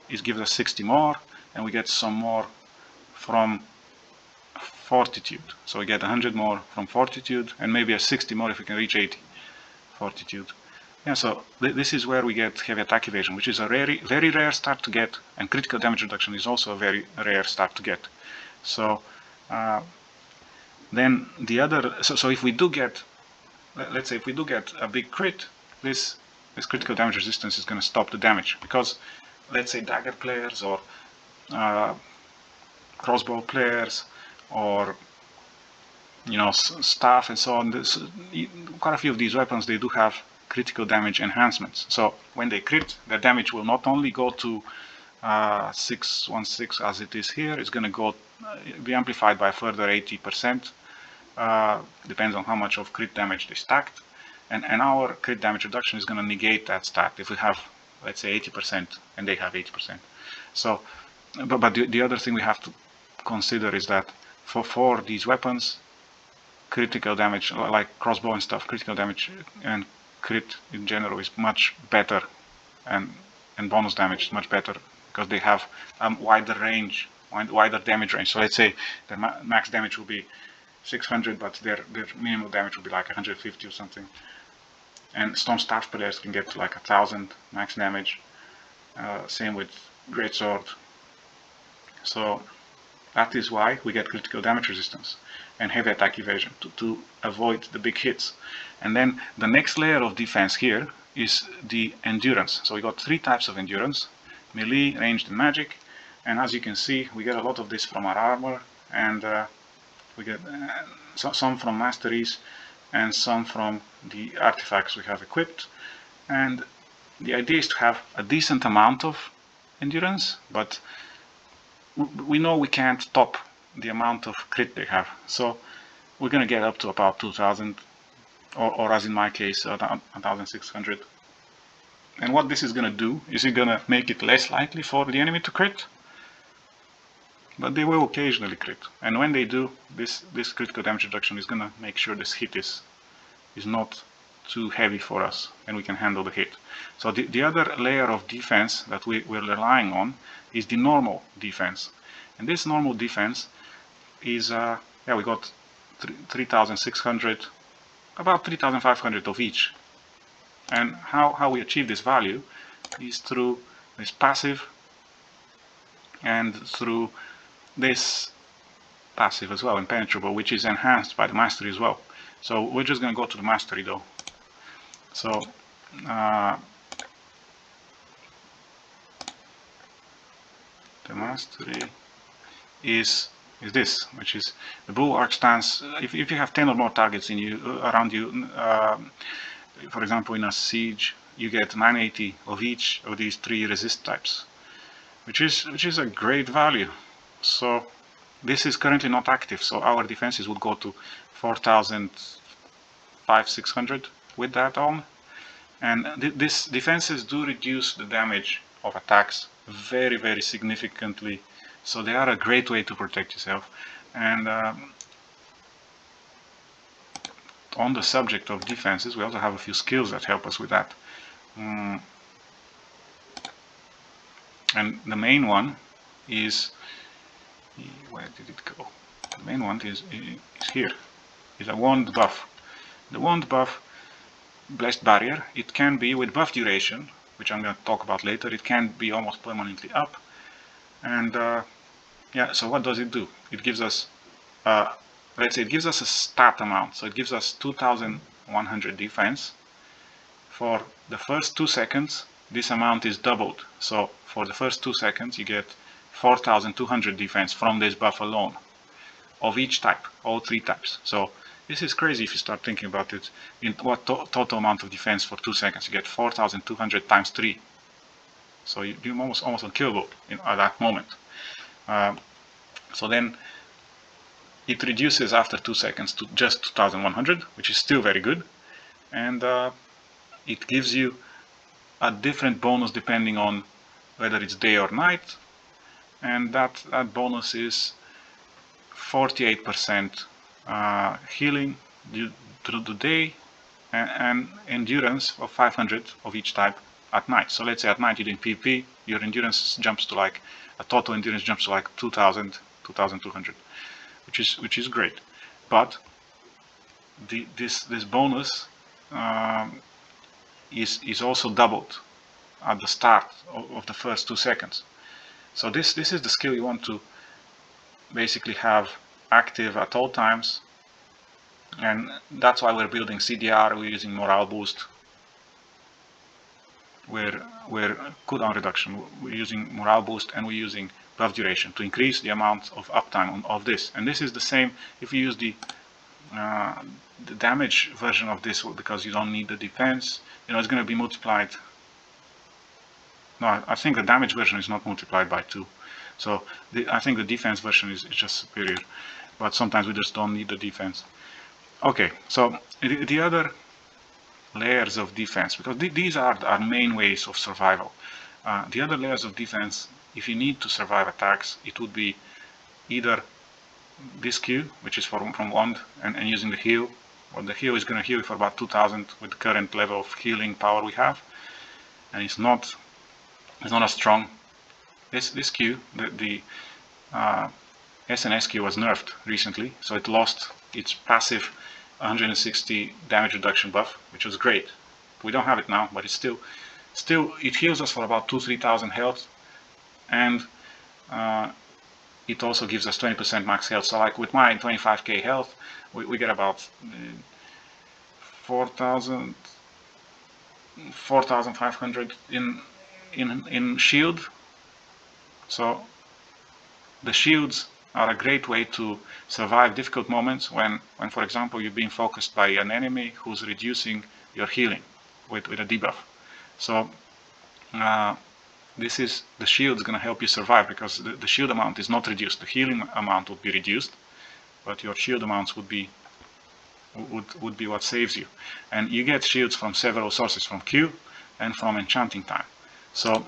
A: gives us 60 more, and we get some more from fortitude. So we get 100 more from fortitude, and maybe a 60 more if we can reach 80 fortitude. Yeah, so this is where we get heavy attack evasion, which is a very rare start to get, and critical damage reduction is also a very rare start to get. So then the other, so if we do get, let's say if we do get a big crit, this critical damage resistance is going to stop the damage, because let's say dagger players or crossbow players or staff and so on, quite a few of these weapons, they do have critical damage enhancements. So when they crit, their damage will not only go to 616 as it is here, it's going to be amplified by a further 80%, depends on how much of crit damage they stacked, and our crit damage reduction is going to negate that stat if we have, let's say, 80% and they have 80%. So but the other thing we have to consider is that for these weapons, critical damage, like crossbow and stuff, critical damage and crit in general is much better, and bonus damage is much better because they have wider range, wider damage range. So let's say their max damage will be 600, but their minimal damage will be like 150 or something. And stone staff players can get to like 1000 max damage. Same with greatsword. So that is why we get critical damage resistance and heavy attack evasion to avoid the big hits. And then the next layer of defense here is the endurance. So we got three types of endurance: melee, ranged, and magic. And as you can see, we get a lot of this from our armor, and we get some from masteries and some from the artifacts we have equipped. And the idea is to have a decent amount of endurance, but we know we can't top the amount of crit they have, so we're going to get up to about 2000, or as in my case, 1600. And what this is going to do is it's going to make it less likely for the enemy to crit, but they will occasionally crit. And when they do, this critical damage reduction is going to make sure this hit is not too heavy for us, and we can handle the hit. So the other layer of defense that we're relying on is the normal defense. And this normal defense is, we got 3600, about 3500 of each. And how we achieve this value is through this passive and through this passive as well, impenetrable, which is enhanced by the mastery as well. So we're just going to go to the mastery though. So the mastery is this, which is the bulwark stance. If you have 10 or more targets around you, for example in a siege, you get 980 of each of these three resist types, which is a great value. So this is currently not active, so our defenses would go to 4500-600 with that on. And these defenses do reduce the damage of attacks very significantly, so they are a great way to protect yourself. And on the subject of defenses, we also have a few skills that help us with that. And the main one is, where did it go? The main one is here, is a wand buff. The wand buff, blessed barrier, it can be with buff duration, which I'm going to talk about later. It can be almost permanently up. And yeah, so what does it do? It gives us, let's say it gives us a stat amount. So it gives us 2100 defense. For the first 2 seconds, this amount is doubled. So for the first 2 seconds, you get 4200 defense from this buff alone, of each type, all 3 types. So this is crazy if you start thinking about it. In what total amount of defense for 2 seconds? You get 4200 times 3. So you're almost unkillable at that moment. So then it reduces after 2 seconds to just 2100, which is still very good. And it gives you a different bonus depending on whether it's day or night. And that bonus is 48% healing through the day, and endurance of 500 of each type at night. So let's say at night you're doing PvP, your endurance jumps to like, a total endurance jumps to like 2000, 2200, which is great. But this bonus is also doubled at the start of the first 2 seconds. So this is the skill you want to basically have active at all times, and that's why we're building CDR. We're using morale boost, we're cooldown reduction, we're using morale boost, and we're using buff duration to increase the amount of uptime of this. And this is the same if you use the damage version of this, because you don't need the defense. It's going to be multiplied. No, I think the damage version is not multiplied by 2. So I think the defense version is just superior, but sometimes we just don't need the defense. Okay, so the other layers of defense, because these are our main ways of survival. The other layers of defense, if you need to survive attacks, it would be either this Q, which is from wand, and using the heal. Well, the heal is going to heal for about 2000 with the current level of healing power we have, and it's not as strong. This Q, the SNS Q was nerfed recently, so it lost its passive 160 damage reduction buff, which was great. We don't have it now, but it's still it heals us for about 2,000-3,000 health, and it also gives us 20% max health. So like with my 25k health, we get about 4,500 in shield. So the shields are a great way to survive difficult moments when for example, you're being focused by an enemy who's reducing your healing with a debuff. So this is the shield is going to help you survive, because the shield amount is not reduced. The healing amount would be reduced, but your shield amounts would be what saves you. And you get shields from several sources, from Q and from enchanting time. So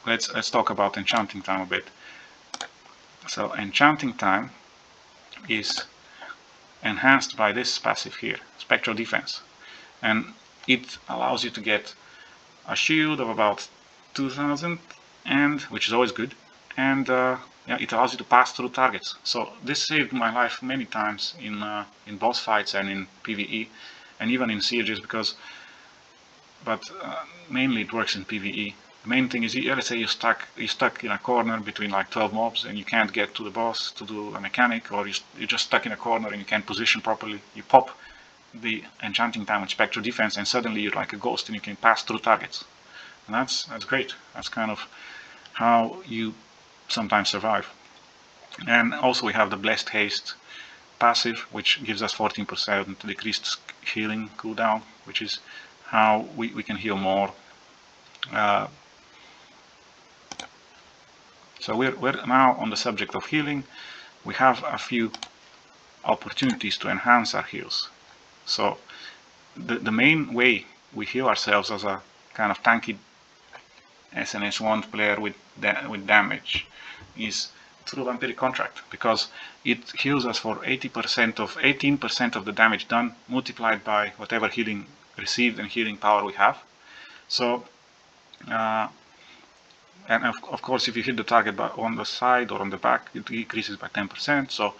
A: let's talk about enchanting time a bit. So enchanting time is enhanced by this passive here, spectral defense, and it allows you to get a shield of about 2000, and which is always good, and yeah, it allows you to pass through targets. So this saved my life many times in boss fights and in PVE, and even in sieges, but mainly it works in PVE. The main thing is, let's say you're stuck in a corner between like 12 mobs and you can't get to the boss to do a mechanic, or you're just stuck in a corner and you can't position properly. You pop the enchanting time with spectral defense, and suddenly you're like a ghost and you can pass through targets. And that's great. That's kind of how you sometimes survive. And also we have the blessed haste passive, which gives us 14% decreased healing cooldown, which is how we can heal more. So we're now on the subject of healing. We have a few opportunities to enhance our heals. So the main way we heal ourselves as a kind of tanky SNS wand player with damage is through Vampiric Contract, because it heals us for 18% of the damage done, multiplied by whatever healing received and healing power we have. So and of course, if you hit the target on the side or on the back, it increases by 10%. So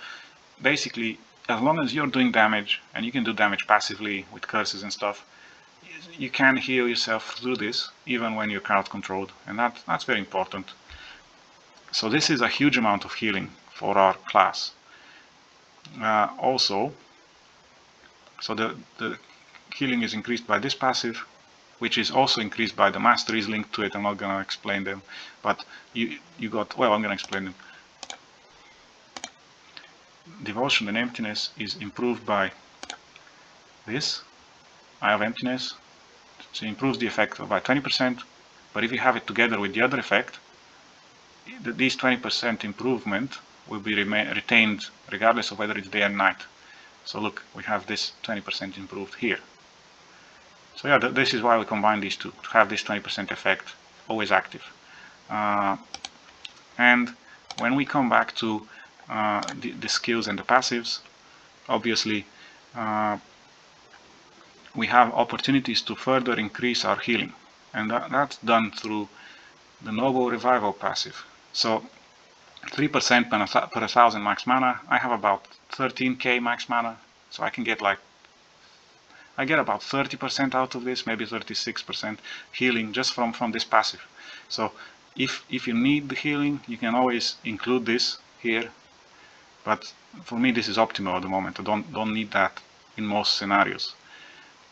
A: basically, as long as you're doing damage, and you can do damage passively with curses and stuff, you can heal yourself through this, even when you're crowd controlled, and that's very important. So this is a huge amount of healing for our class. Also, so the healing is increased by this passive, which is also increased by the masteries linked to it. I'm not going to explain them, but you got, well, I'm going to explain them. Devotion and emptiness is improved by this. I have emptiness, so it improves the effect by 20%, but if you have it together with the other effect, this 20% improvement will be retained regardless of whether it's day and night. So look, we have this 20% improved here. So yeah, this is why we combine these two, to have this 20% effect always active. And when we come back to the skills and the passives, obviously we have opportunities to further increase our healing, and that's done through the Noble Revival passive. So 3% per 1000 max mana. I have about 13k max mana, so I can get like, I get about 30% out of this, maybe 36% healing just from this passive. So if you need the healing, you can always include this here, but for me this is optimal at the moment. I don't need that in most scenarios.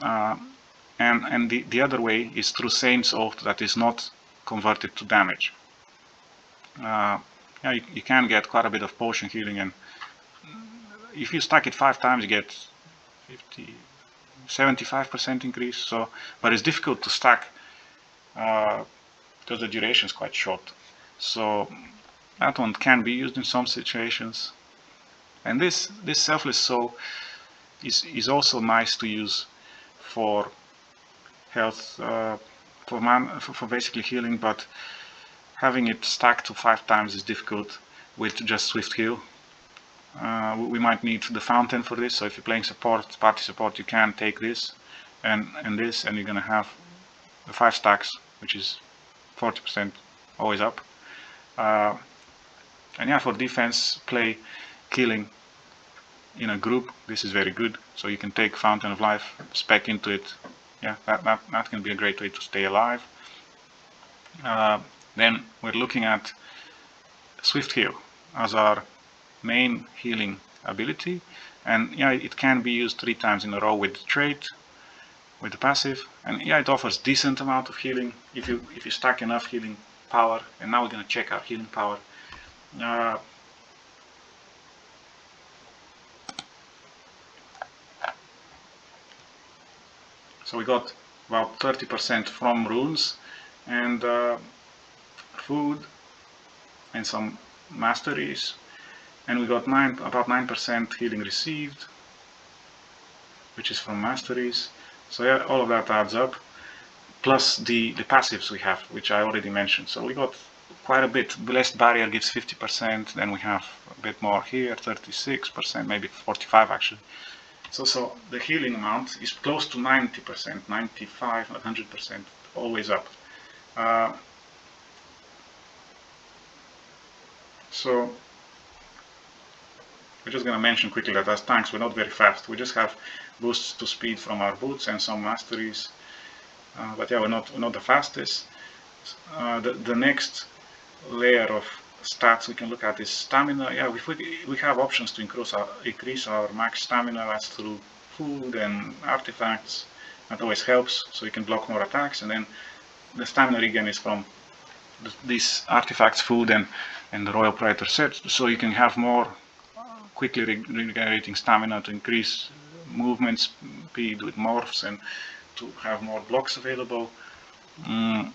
A: And the other way is through Saint's Oath that is not converted to damage. Yeah, you can get quite a bit of potion healing, and if you stack it 5 times you get 75% increase. So, but it's difficult to stack because the duration is quite short. So that one can be used in some situations. And this Selfless Soul is also nice to use for health, for basically healing, but having it stacked to 5 times is difficult with just Swift Heal. We might need the Fountain for this, so if you're playing support, party support, you can take this and this, and you're going to have the 5 stacks, which is 40% always up. And yeah, for defense, play Healing in a group. This is very good, so you can take Fountain of Life, spec into it. Yeah, that can be a great way to stay alive. Then we're looking at Swift Heal as our main healing ability, and yeah, it can be used 3 times in a row with the trait, with the passive, and yeah, it offers decent amount of healing if you stack enough healing power. And now we're going to check our healing power. So we got about 30% from runes and food and some masteries, and we got about 9% healing received, which is from masteries. So yeah, all of that adds up, plus the passives we have, which I already mentioned. So we got quite a bit. Blessed Barrier gives 50%, then we have a bit more here, 36%, maybe 45 actually. So the healing amount is close to 90%, 95, 100%, always up. So we're just going to mention quickly that as tanks we're not very fast. We just have boosts to speed from our boots and some masteries, but yeah, we're not the fastest. The next layer of stats we can look at is stamina. Yeah, we have options to increase our max stamina. That's through food and artifacts. That always helps, so you can block more attacks. And then the stamina regen is from these artifacts, food, and the Royal Praetor set, so you can have more quickly regenerating stamina to increase movement speed with morphs and to have more blocks available. And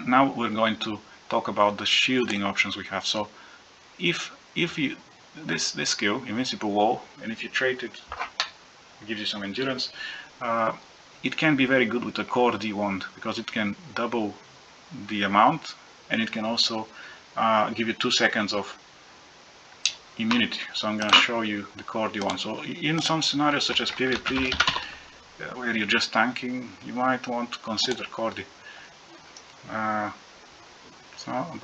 A: now we're going to talk about the shielding options we have. So if you this skill, Invincible Wall, and if you trait it, it gives you some endurance. It can be very good with a Core D wand because it can double the amount, and it can also give you 2 seconds of immunity. So I'm going to show you the Core D wand. So in some scenarios such as PvP, where you're just tanking, you might want to consider Core D.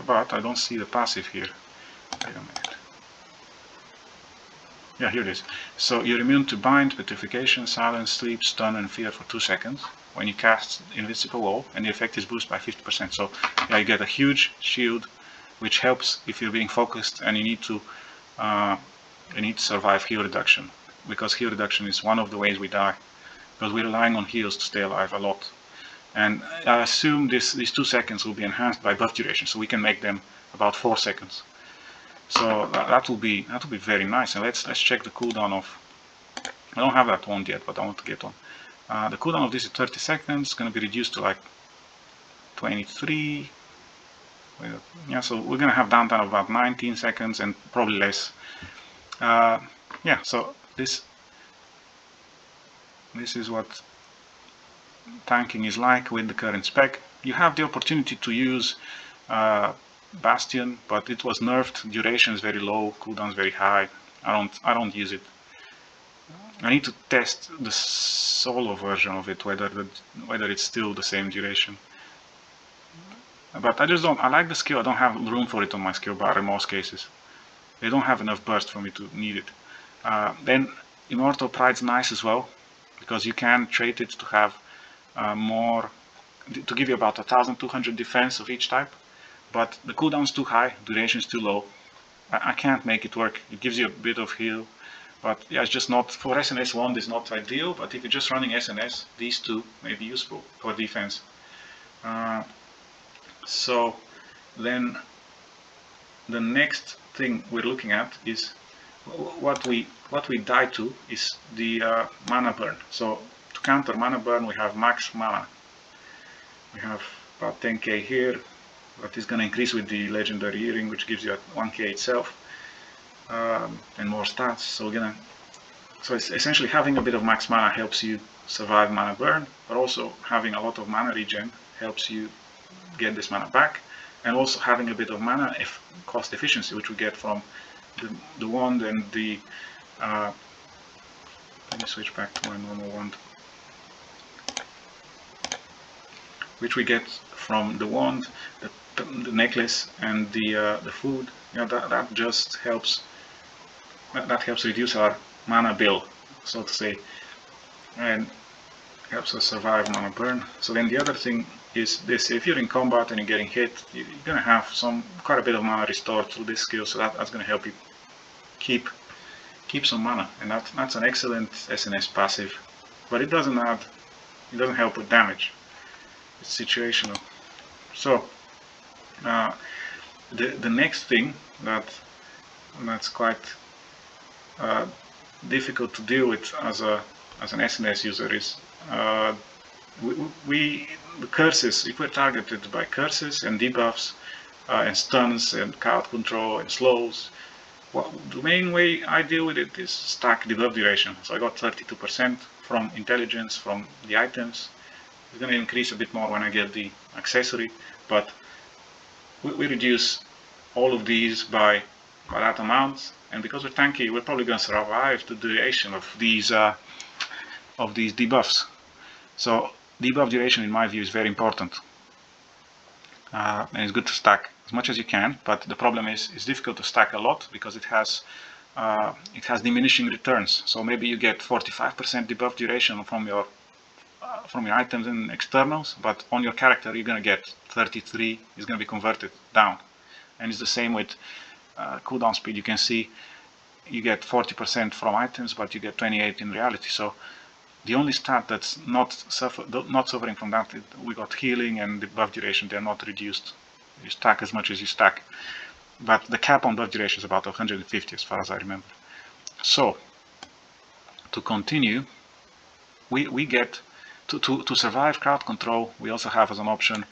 A: But I don't see the passive here. Wait a minute. Yeah, here it is. So you're immune to bind, petrification, silence, sleep, stun, and fear for 2 seconds when you cast Invisible Wall, and the effect is boosted by 50%. So yeah, you get a huge shield, which helps if you're being focused and you need to survive heal reduction, because heal reduction is one of the ways we die, because we're relying on heals to stay alive a lot. And I assume these 2 seconds will be enhanced by buff duration, so we can make them about 4 seconds. So that will be very nice. And let's check the cooldown of. I don't have that one yet, but I want to get one. The cooldown of this is 30 seconds. It's going to be reduced to like 23. Yeah, so we're going to have downtime of about 19 seconds and probably less. Yeah, so this is what tanking is like with the current spec. You have the opportunity to use Bastion, but it was nerfed. Duration is very low, cooldown is very high. I don't use it. I need to test the solo version of it, whether it's still the same duration. But I just don't. I like the skill. I don't have room for it on my skill bar in most cases. They don't have enough burst for me to need it. Then Immortal Pride's nice as well, because you can trait it to have more, to give you about 1200 defense of each type. But the cooldown is too high, duration is too low. I can't make it work. It gives you a bit of heal, but yeah, it's just not, for SNS 1 it's not ideal, but if you're just running SNS, these two may be useful for defense. So then the next thing we're looking at is what we die to is the mana burn. So to counter mana burn, we have max mana. We have about 10k here, but it's going to increase with the legendary earring, which gives you 1k itself, and more stats. So it's essentially having a bit of max mana helps you survive mana burn, but also having a lot of mana regen helps you get this mana back, and also having a bit of mana cost efficiency, which we get from the wand and the let me switch back to my normal wand, which we get from the wand, the necklace, and the food. Yeah, that just helps. That helps reduce our mana bill, so to say, and helps us survive mana burn. So then the other thing is this: if you're in combat and you're getting hit, you're gonna have quite a bit of mana restored through this skill. So that's gonna help you keep some mana, and that's an excellent SNS passive. But it doesn't help with damage. It's situational. So the next thing that's quite difficult to deal with as an SNS user is the curses. If we're targeted by curses and debuffs and stuns and crowd control and slows, the main way I deal with it is stack debuff duration. So I got 32% from intelligence from the items. It's going to increase a bit more when I get the accessory, but we reduce all of these by that amount, and because we're tanky, we're probably going to survive the duration of these debuffs. So debuff duration, in my view, is very important, and it's good to stack as much as you can. But the problem is, it's difficult to stack a lot because it has diminishing returns. So maybe you get 45% debuff duration from your items and externals, but on your character you're going to get 33. It's going to be converted down, and it's the same with cooldown speed. You can see you get 40% from items, but you get 28 in reality. So the only stat that's not suffering from that, we got healing and the buff duration. They're not reduced. You stack as much as you stack, but the cap on buff duration is about 150 as far as I remember. So to continue, we get to survive crowd control. We also have as an option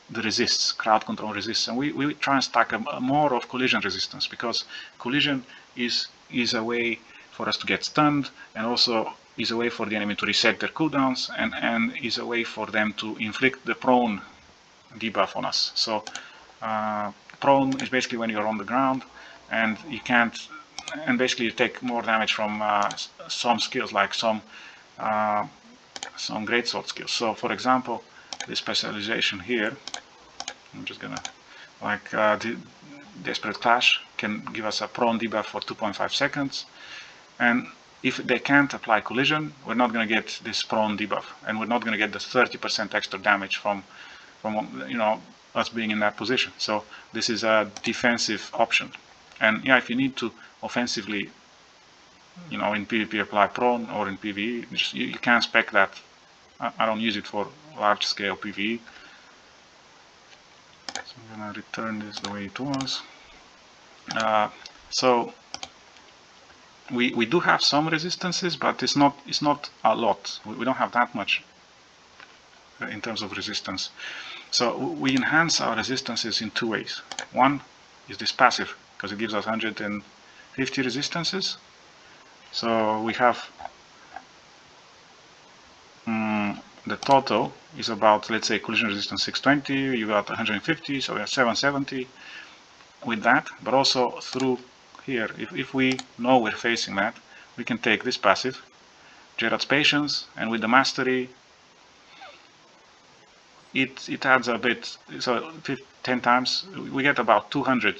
A: the resists, crowd control resists, and we try and stack more of collision resistance, because collision is a way for us to get stunned, and also is a way for the enemy to reset their cooldowns, and is a way for them to inflict the prone debuff on us. So prone is basically when you're on the ground and you can't, and basically you take more damage from some skills, like some greatsword skills. So for example, this specialization here, I'm just gonna, like the Desperate Clash can give us a prone debuff for 2.5 seconds. And if they can't apply collision, we're not going to get this prone debuff, and we're not going to get the 30% extra damage from us being in that position. So this is a defensive option. And yeah, if you need to offensively, in PvP apply prone, or in PvE, you can spec that. I don't use it for large scale PvE. So I'm gonna return this the way it was. So we do have some resistances, but it's not a lot. We don't have that much in terms of resistance. So we enhance our resistances in two ways. One is this passive, because it gives us 150 resistances. So we have the total is about, let's say, collision resistance 620, you got 150, so we have 770 with that. But also through here, if we know we're facing that, we can take this passive, Gerard's Patience, and with the mastery, it adds a bit. So 10 times, we get about 200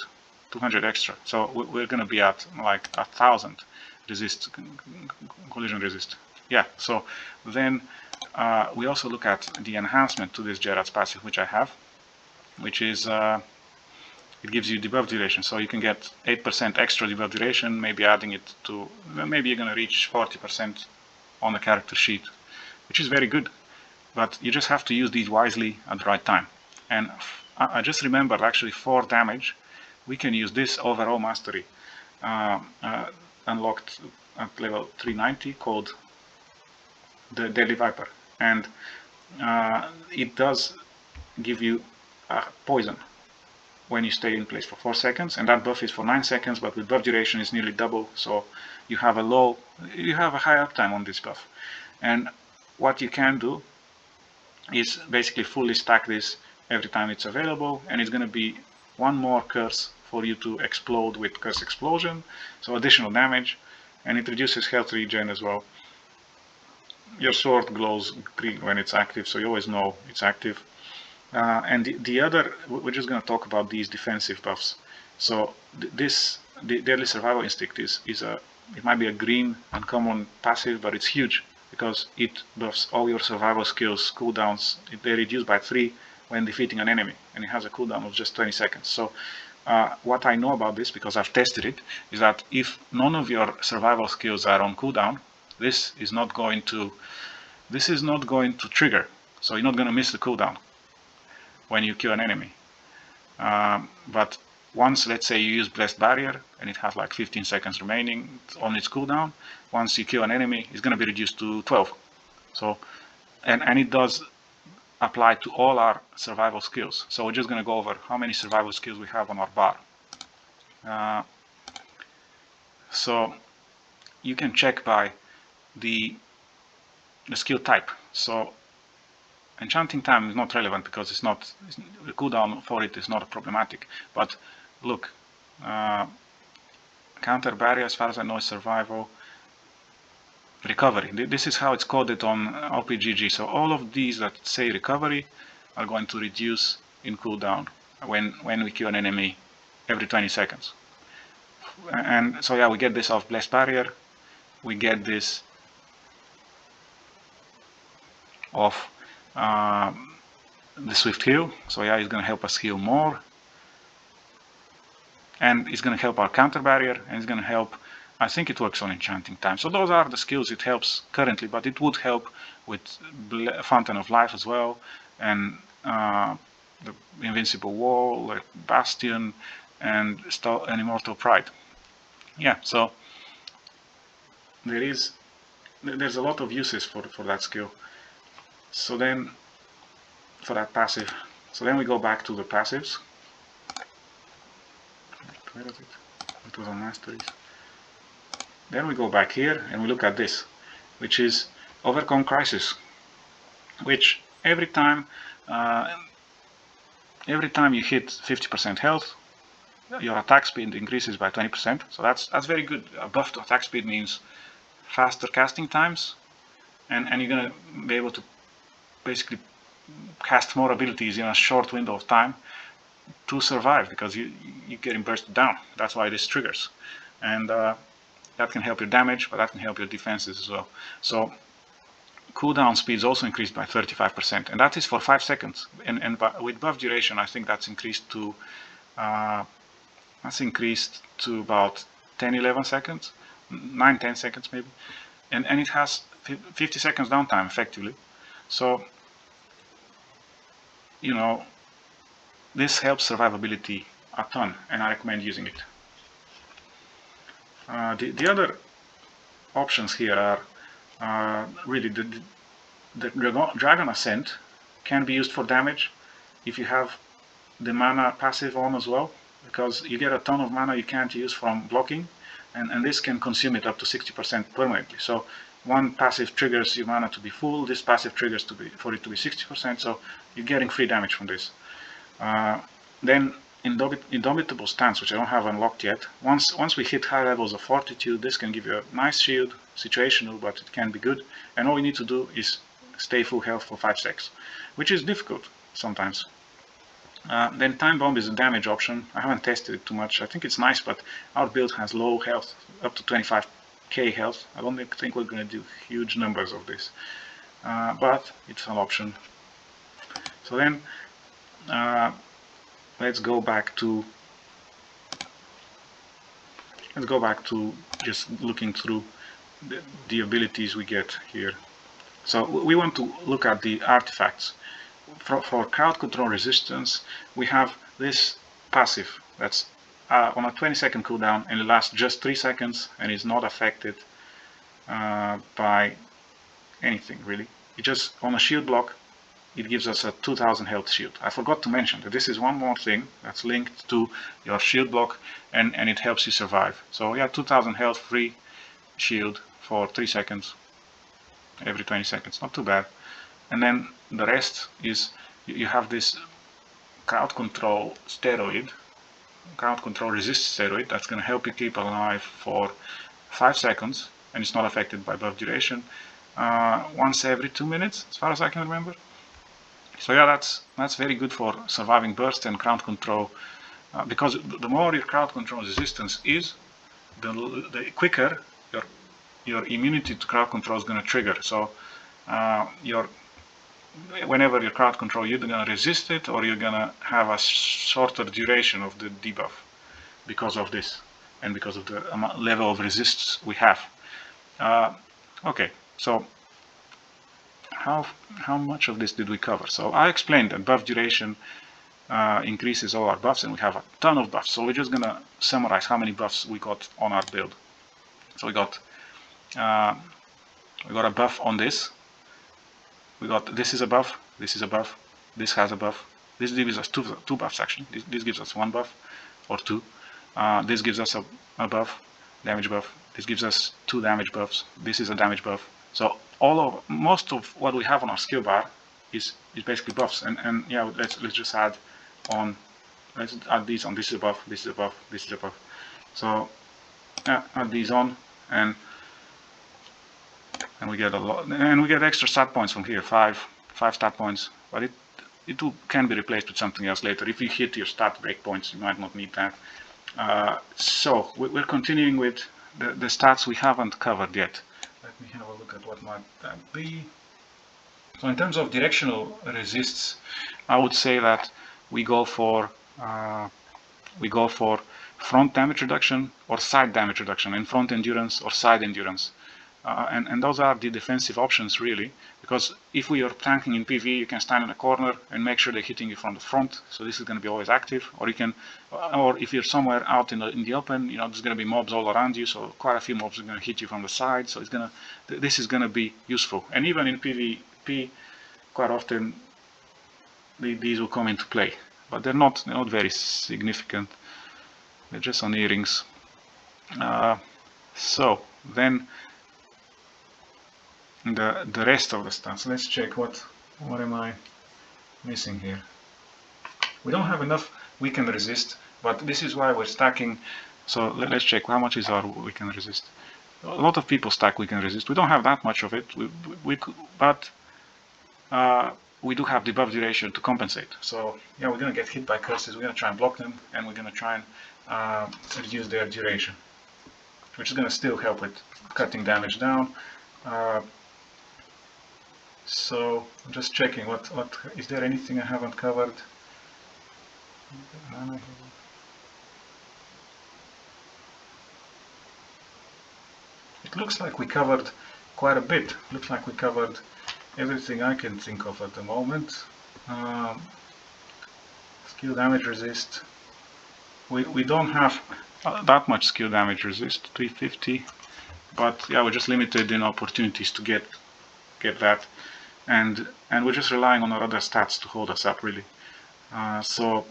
A: extra. So we're going to be at like 1,000 collision resist. Yeah, so then we also look at the enhancement to this Gerard's passive, which I have, which is it gives you debuff duration. So you can get 8% extra debuff duration, maybe adding it to, maybe you're going to reach 40% on the character sheet, which is very good. But you just have to use these wisely at the right time. And I just remembered, actually, for damage, we can use this overall mastery unlocked at level 390, called the Deadly Viper. And it does give you poison when you stay in place for 4 seconds, and that buff is for 9 seconds, but with buff duration is nearly double, so you have a high uptime on this buff. And what you can do is basically fully stack this every time it's available, and it's going to be one more curse for you to explode with Curse Explosion, so additional damage, and it reduces health regen as well. Your sword glows green when it's active, so you always know it's active. And the other, we're just going to talk about these defensive buffs. So the Deadly Survival Instinct it might be a green uncommon passive, but it's huge because it buffs all your survival skills cooldowns. They're reduced by 3 when defeating an enemy, and it has a cooldown of just 20 seconds. So what I know about this, because I've tested it, is that if none of your survival skills are on cooldown, this is not going to trigger. So you're not going to miss the cooldown when you kill an enemy. But once, let's say, you use Blessed Barrier and it has like 15 seconds remaining on its cooldown, once you kill an enemy, it's going to be reduced to 12. So, and it does apply to all our survival skills. So we're just going to go over how many survival skills we have on our bar. So you can check by the skill type. So Enchanting Time is not relevant because the cooldown for it is not problematic. But look, Counter Barrier, as far as I know, is survival. Recovery. This is how it's coded on OPGG. So all of these that say recovery are going to reduce in cooldown when we kill an enemy every 20 seconds. And so yeah, we get this off Blessed Barrier. We get this off the Swift Heal. So yeah, it's going to help us heal more. And it's going to help our Counter Barrier, and it's going to help, I think it works on Enchanting Time. So those are the skills it helps currently, but it would help with Fountain of Life as well, and the Invincible Wall, like Bastion, and Immortal Pride. Yeah, so there's a lot of uses for that skill. So then, for that passive, so then we go back to the passives. Where is it? It was on Masteries. Then we go back here and we look at this, which is Overcome Crisis, which every time you hit 50% health, your attack speed increases by 20%. So that's very good. A buff to attack speed means faster casting times, and you're gonna be able to basically cast more abilities in a short window of time to survive, because you're getting bursted down. That's why this triggers. And that can help your damage, but that can help your defenses as well. So cooldown speed is also increased by 35%, and that is for 5 seconds. And with buff duration, I think that's increased to about 10-11 seconds, 9-10 seconds maybe, and it has 50 seconds downtime effectively. So you know, this helps survivability a ton, and I recommend using it. The other options here are really the Dragon Ascent can be used for damage if you have the mana passive on as well, because you get a ton of mana you can't use from blocking, and this can consume it up to 60% permanently. So one passive triggers your mana to be full, this passive triggers for it to be 60%, so you're getting free damage from this. Then Indomitable Stance, which I don't have unlocked yet. Once we hit high levels of Fortitude, this can give you a nice shield, situational, but it can be good. And all you need to do is stay full health for 5 seconds, which is difficult sometimes. Then Time Bomb is a damage option. I haven't tested it too much. I think it's nice, but our build has low health, up to 25k health. I don't think we're going to do huge numbers of this, but it's an option. So then let's go back to just looking through the abilities we get here. So we want to look at the artifacts. For crowd control resistance, we have this passive that's on a 20-second cooldown, and it lasts just 3 seconds and is not affected by anything really. It just, on a shield block, it gives us a 2000 health shield. I forgot to mention that this is one more thing that's linked to your shield block, and it helps you survive. So yeah, 2000 health free shield for 3 seconds, every 20 seconds, not too bad. And then the rest is, you have this crowd control steroid, crowd control resist steroid, that's going to help you keep alive for 5 seconds, and it's not affected by buff duration, once every 2 minutes, as far as I can remember. So yeah, that's very good for surviving burst and crowd control, because the more your crowd control resistance is, the quicker your immunity to crowd control is going to trigger. So whenever your crowd control, you're going to resist it, or you're going to have a shorter duration of the debuff because of this, and because of the level of resists we have. Okay, so how much of this did we cover? So I explained that buff duration increases all our buffs, and we have a ton of buffs. So we're just gonna summarize how many buffs we got on our build. So we got a buff on this. This is a buff. This is a buff. This has a buff. This gives us two buffs actually. This gives us 1 buff or 2. This gives us a buff, damage buff. This gives us 2 damage buffs. This is a damage buff. So most of what we have on our skill bar is basically buffs, and yeah, let's just add on. Let's add these on. This is a buff. This is a buff. This is a buff. So yeah, add these on, and we get a lot, and we get extra stat points from here. 5 stat points, but it can be replaced with something else later. If you hit your stat breakpoints, you might not need that. So we're continuing with the stats we haven't covered yet. Let me have a look at what might that be. So in terms of directional resists, I would say that we go for front damage reduction or side damage reduction, and front endurance or side endurance. And those are the defensive options really, because if we are tanking in PvE, you can stand in a corner and make sure they're hitting you from the front, so this is going to be always active. Or you can, or if you're somewhere out in the open, you know, there's going to be mobs all around you, so quite a few mobs are going to hit you from the side. So this is going to be useful. And even in PvP, quite often these will come into play, but they're not very significant. They're just on earrings. So then the rest of the stats. Let's check what am I missing here. We don't have enough weaken resist, but this is why we're stacking. So let's check how much is our weaken resist. A lot of people stack weaken resist. We don't have that much of it, but we do have the buff duration to compensate. So yeah, we're gonna get hit by curses. We're gonna try and block them, and we're gonna try and reduce their duration. which is going to still help with cutting damage down. So I'm just checking what is there anything I haven't covered? It looks like we covered quite a bit. Looks like we covered everything I can think of at the moment. Skill damage resist. We don't have that much skill damage resist, 350, but yeah, we're just limited in opportunities to get that, and we're just relying on our other stats to hold us up, really. So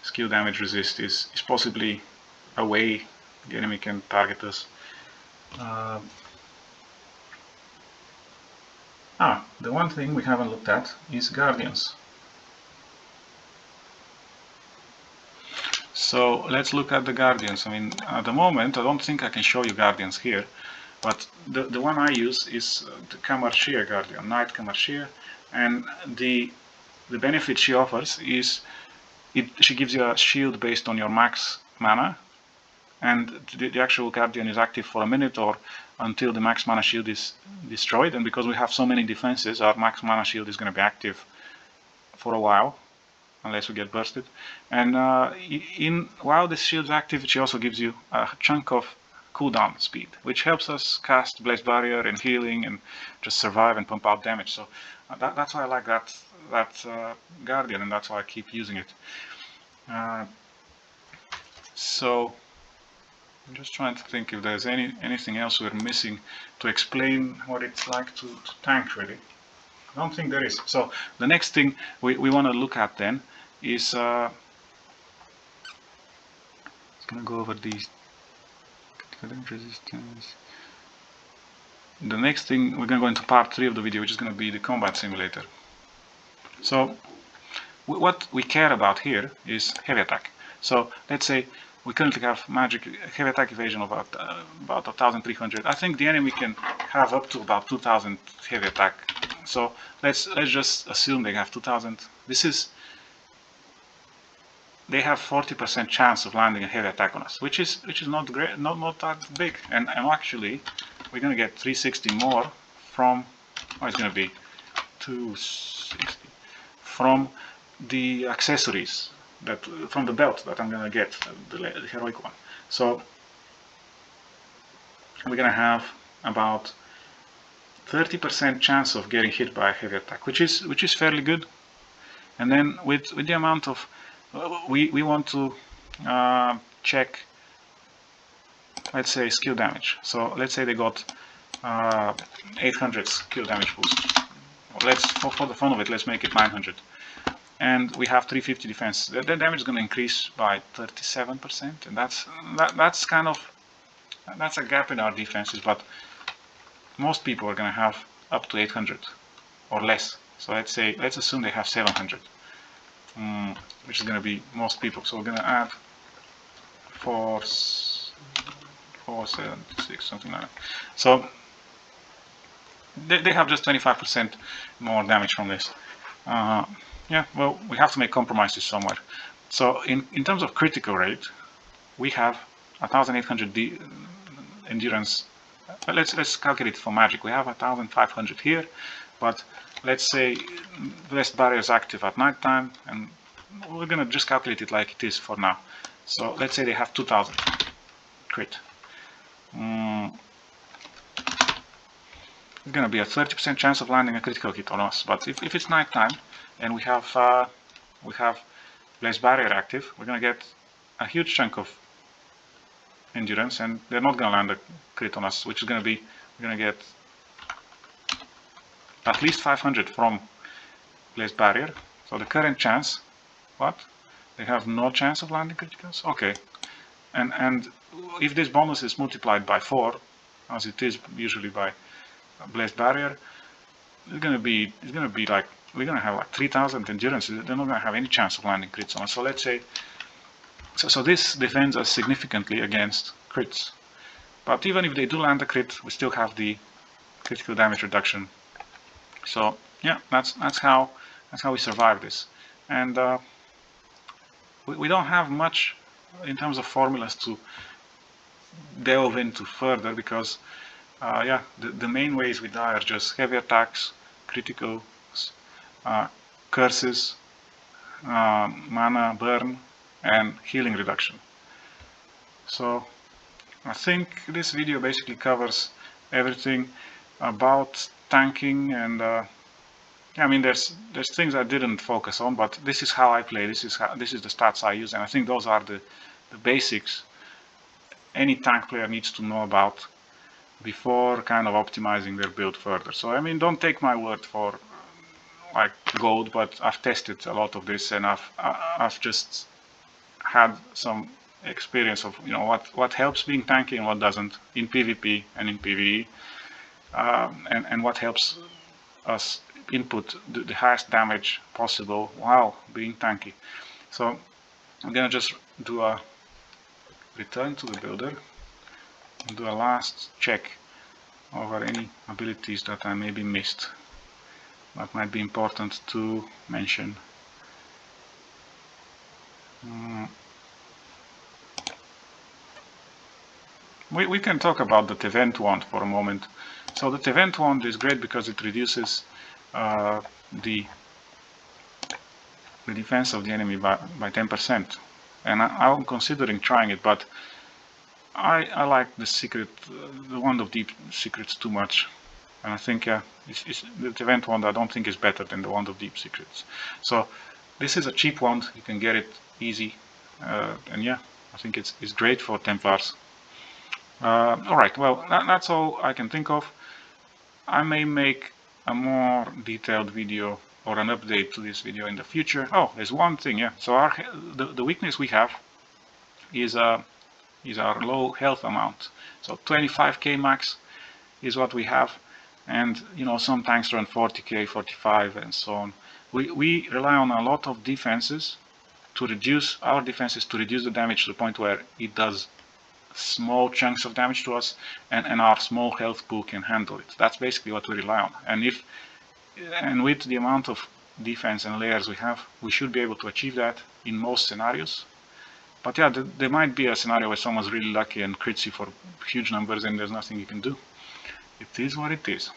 A: skill damage resist is possibly a way the enemy can target us. The one thing we haven't looked at is Guardians. So let's look at the Guardians. I mean, at the moment I don't think I can show you Guardians here, but the one I use is the Kamarshir Guardian, Knight Kamarshir, and the benefit she offers is she gives you a shield based on your max mana, and the actual Guardian is active for a minute or until the max mana shield is destroyed, and because we have so many defenses, our max mana shield is going to be active for a while, unless we get bursted. And while this shield is active, she also gives you a chunk of cooldown speed, which helps us cast Blaze Barrier and healing and just survive and pump out damage. So that's why I like that Guardian, and that's why I keep using it. So I'm just trying to think if there's anything else we're missing to explain what it's like to tank, really. I don't think there is. So the next thing we want to look at then is it's going to go over these resistance. The next thing, we're going to go into part 3 of the video, which is going to be the combat simulator. So what we care about here is heavy attack. So let's say we currently have magic heavy attack evasion of about 1,300. I think the enemy can have up to about 2,000 heavy attack. So let's just assume they have 2,000. They have 40% chance of landing a heavy attack on us, which is not great, not that big. And actually, we're going to get 360 more from. Oh, it's going to be 260 from the accessories, from the belt that I'm going to get, the heroic one. So we're going to have about 30% chance of getting hit by a heavy attack, which is fairly good. And then with the amount of we want to check, let's say, skill damage. So let's say they got 800 skill damage boost. For the fun of it, let's make it 900. And we have 350 defense. The damage is going to increase by 37%, and that's a gap in our defenses. But most people are going to have up to 800 or less. So let's assume they have 700, which is going to be most people. So we're going to add 476, something like that. So they have just 25% more damage from this. Yeah, well, we have to make compromises somewhere. So in terms of critical rate, we have 1,800 endurance. Let's calculate it for magic. We have 1,500 here, but let's say Blaze Barrier is active at night time, and we're gonna just calculate it like it is for now. So let's say they have 2,000 crit. It's gonna be a 30% chance of landing a critical hit on us. But if it's night time and we have Blaze Barrier active, we're gonna get a huge chunk of endurance, and they're not gonna land a crit on us, which is gonna be, we're gonna get at least 500 from Blaze Barrier. So the current chance, what? They have no chance of landing criticals? Okay. And if this bonus is multiplied by 4, as it is usually by Blaze Barrier, it's gonna be like, we're gonna have like 3,000 endurance. They're not gonna have any chance of landing crits on us. So let's say, so this defends us significantly against crits. But even if they do land a crit, we still have the critical damage reduction. So yeah, that's how we survive this. And we don't have much in terms of formulas to delve into further, because yeah, the main ways we die are just heavy attacks, criticals, curses, mana burn, and healing reduction. So I think this video basically covers everything about tanking, and I mean, there's things I didn't focus on, but this is how I play. This is the stats I use, and I think those are the basics any tank player needs to know about before kind of optimizing their build further. So I mean, don't take my word for like gold, but I've tested a lot of this, and I've just had some experience of, you know, what helps being tanky and what doesn't in PvP and in PvE, and what helps us input the highest damage possible while being tanky. So I'm gonna just do a return to the builder and do a last check over any abilities that I maybe missed that might be important to mention. We can talk about the event wand for a moment. So the event wand is great because it reduces the defense of the enemy by 10%, and I'm considering trying it, but I like the secret, the Wand of Deep Secrets too much, and I think the event wand I don't think is better than the Wand of Deep Secrets. So this is a cheap wand, you can get it easy, and yeah, I think it's great for Templars. Alright, well, that's all I can think of. I may make a more detailed video or an update to this video in the future. Oh, there's one thing, yeah. So the weakness we have is our low health amount. So 25k max is what we have, and you know, some tanks run 40k, 45, and so on. We rely on a lot of defenses to reduce our defenses, to reduce the damage to the point where it does small chunks of damage to us, and our small health pool can handle it. That's basically what we rely on. And with the amount of defense and layers we have, we should be able to achieve that in most scenarios. But yeah, there might be a scenario where someone's really lucky and crits you for huge numbers and there's nothing you can do. It is what it is.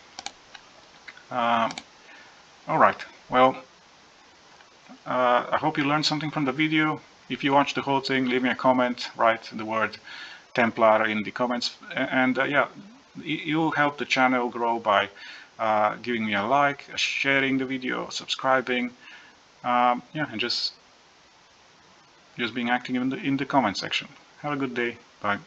A: Alright, well, I hope you learned something from the video. If you watched the whole thing, leave me a comment, write the word Templar in the comments, and yeah, you help the channel grow by giving me a like, sharing the video, subscribing, yeah, and just being active in the comment section. Have a good day. Bye.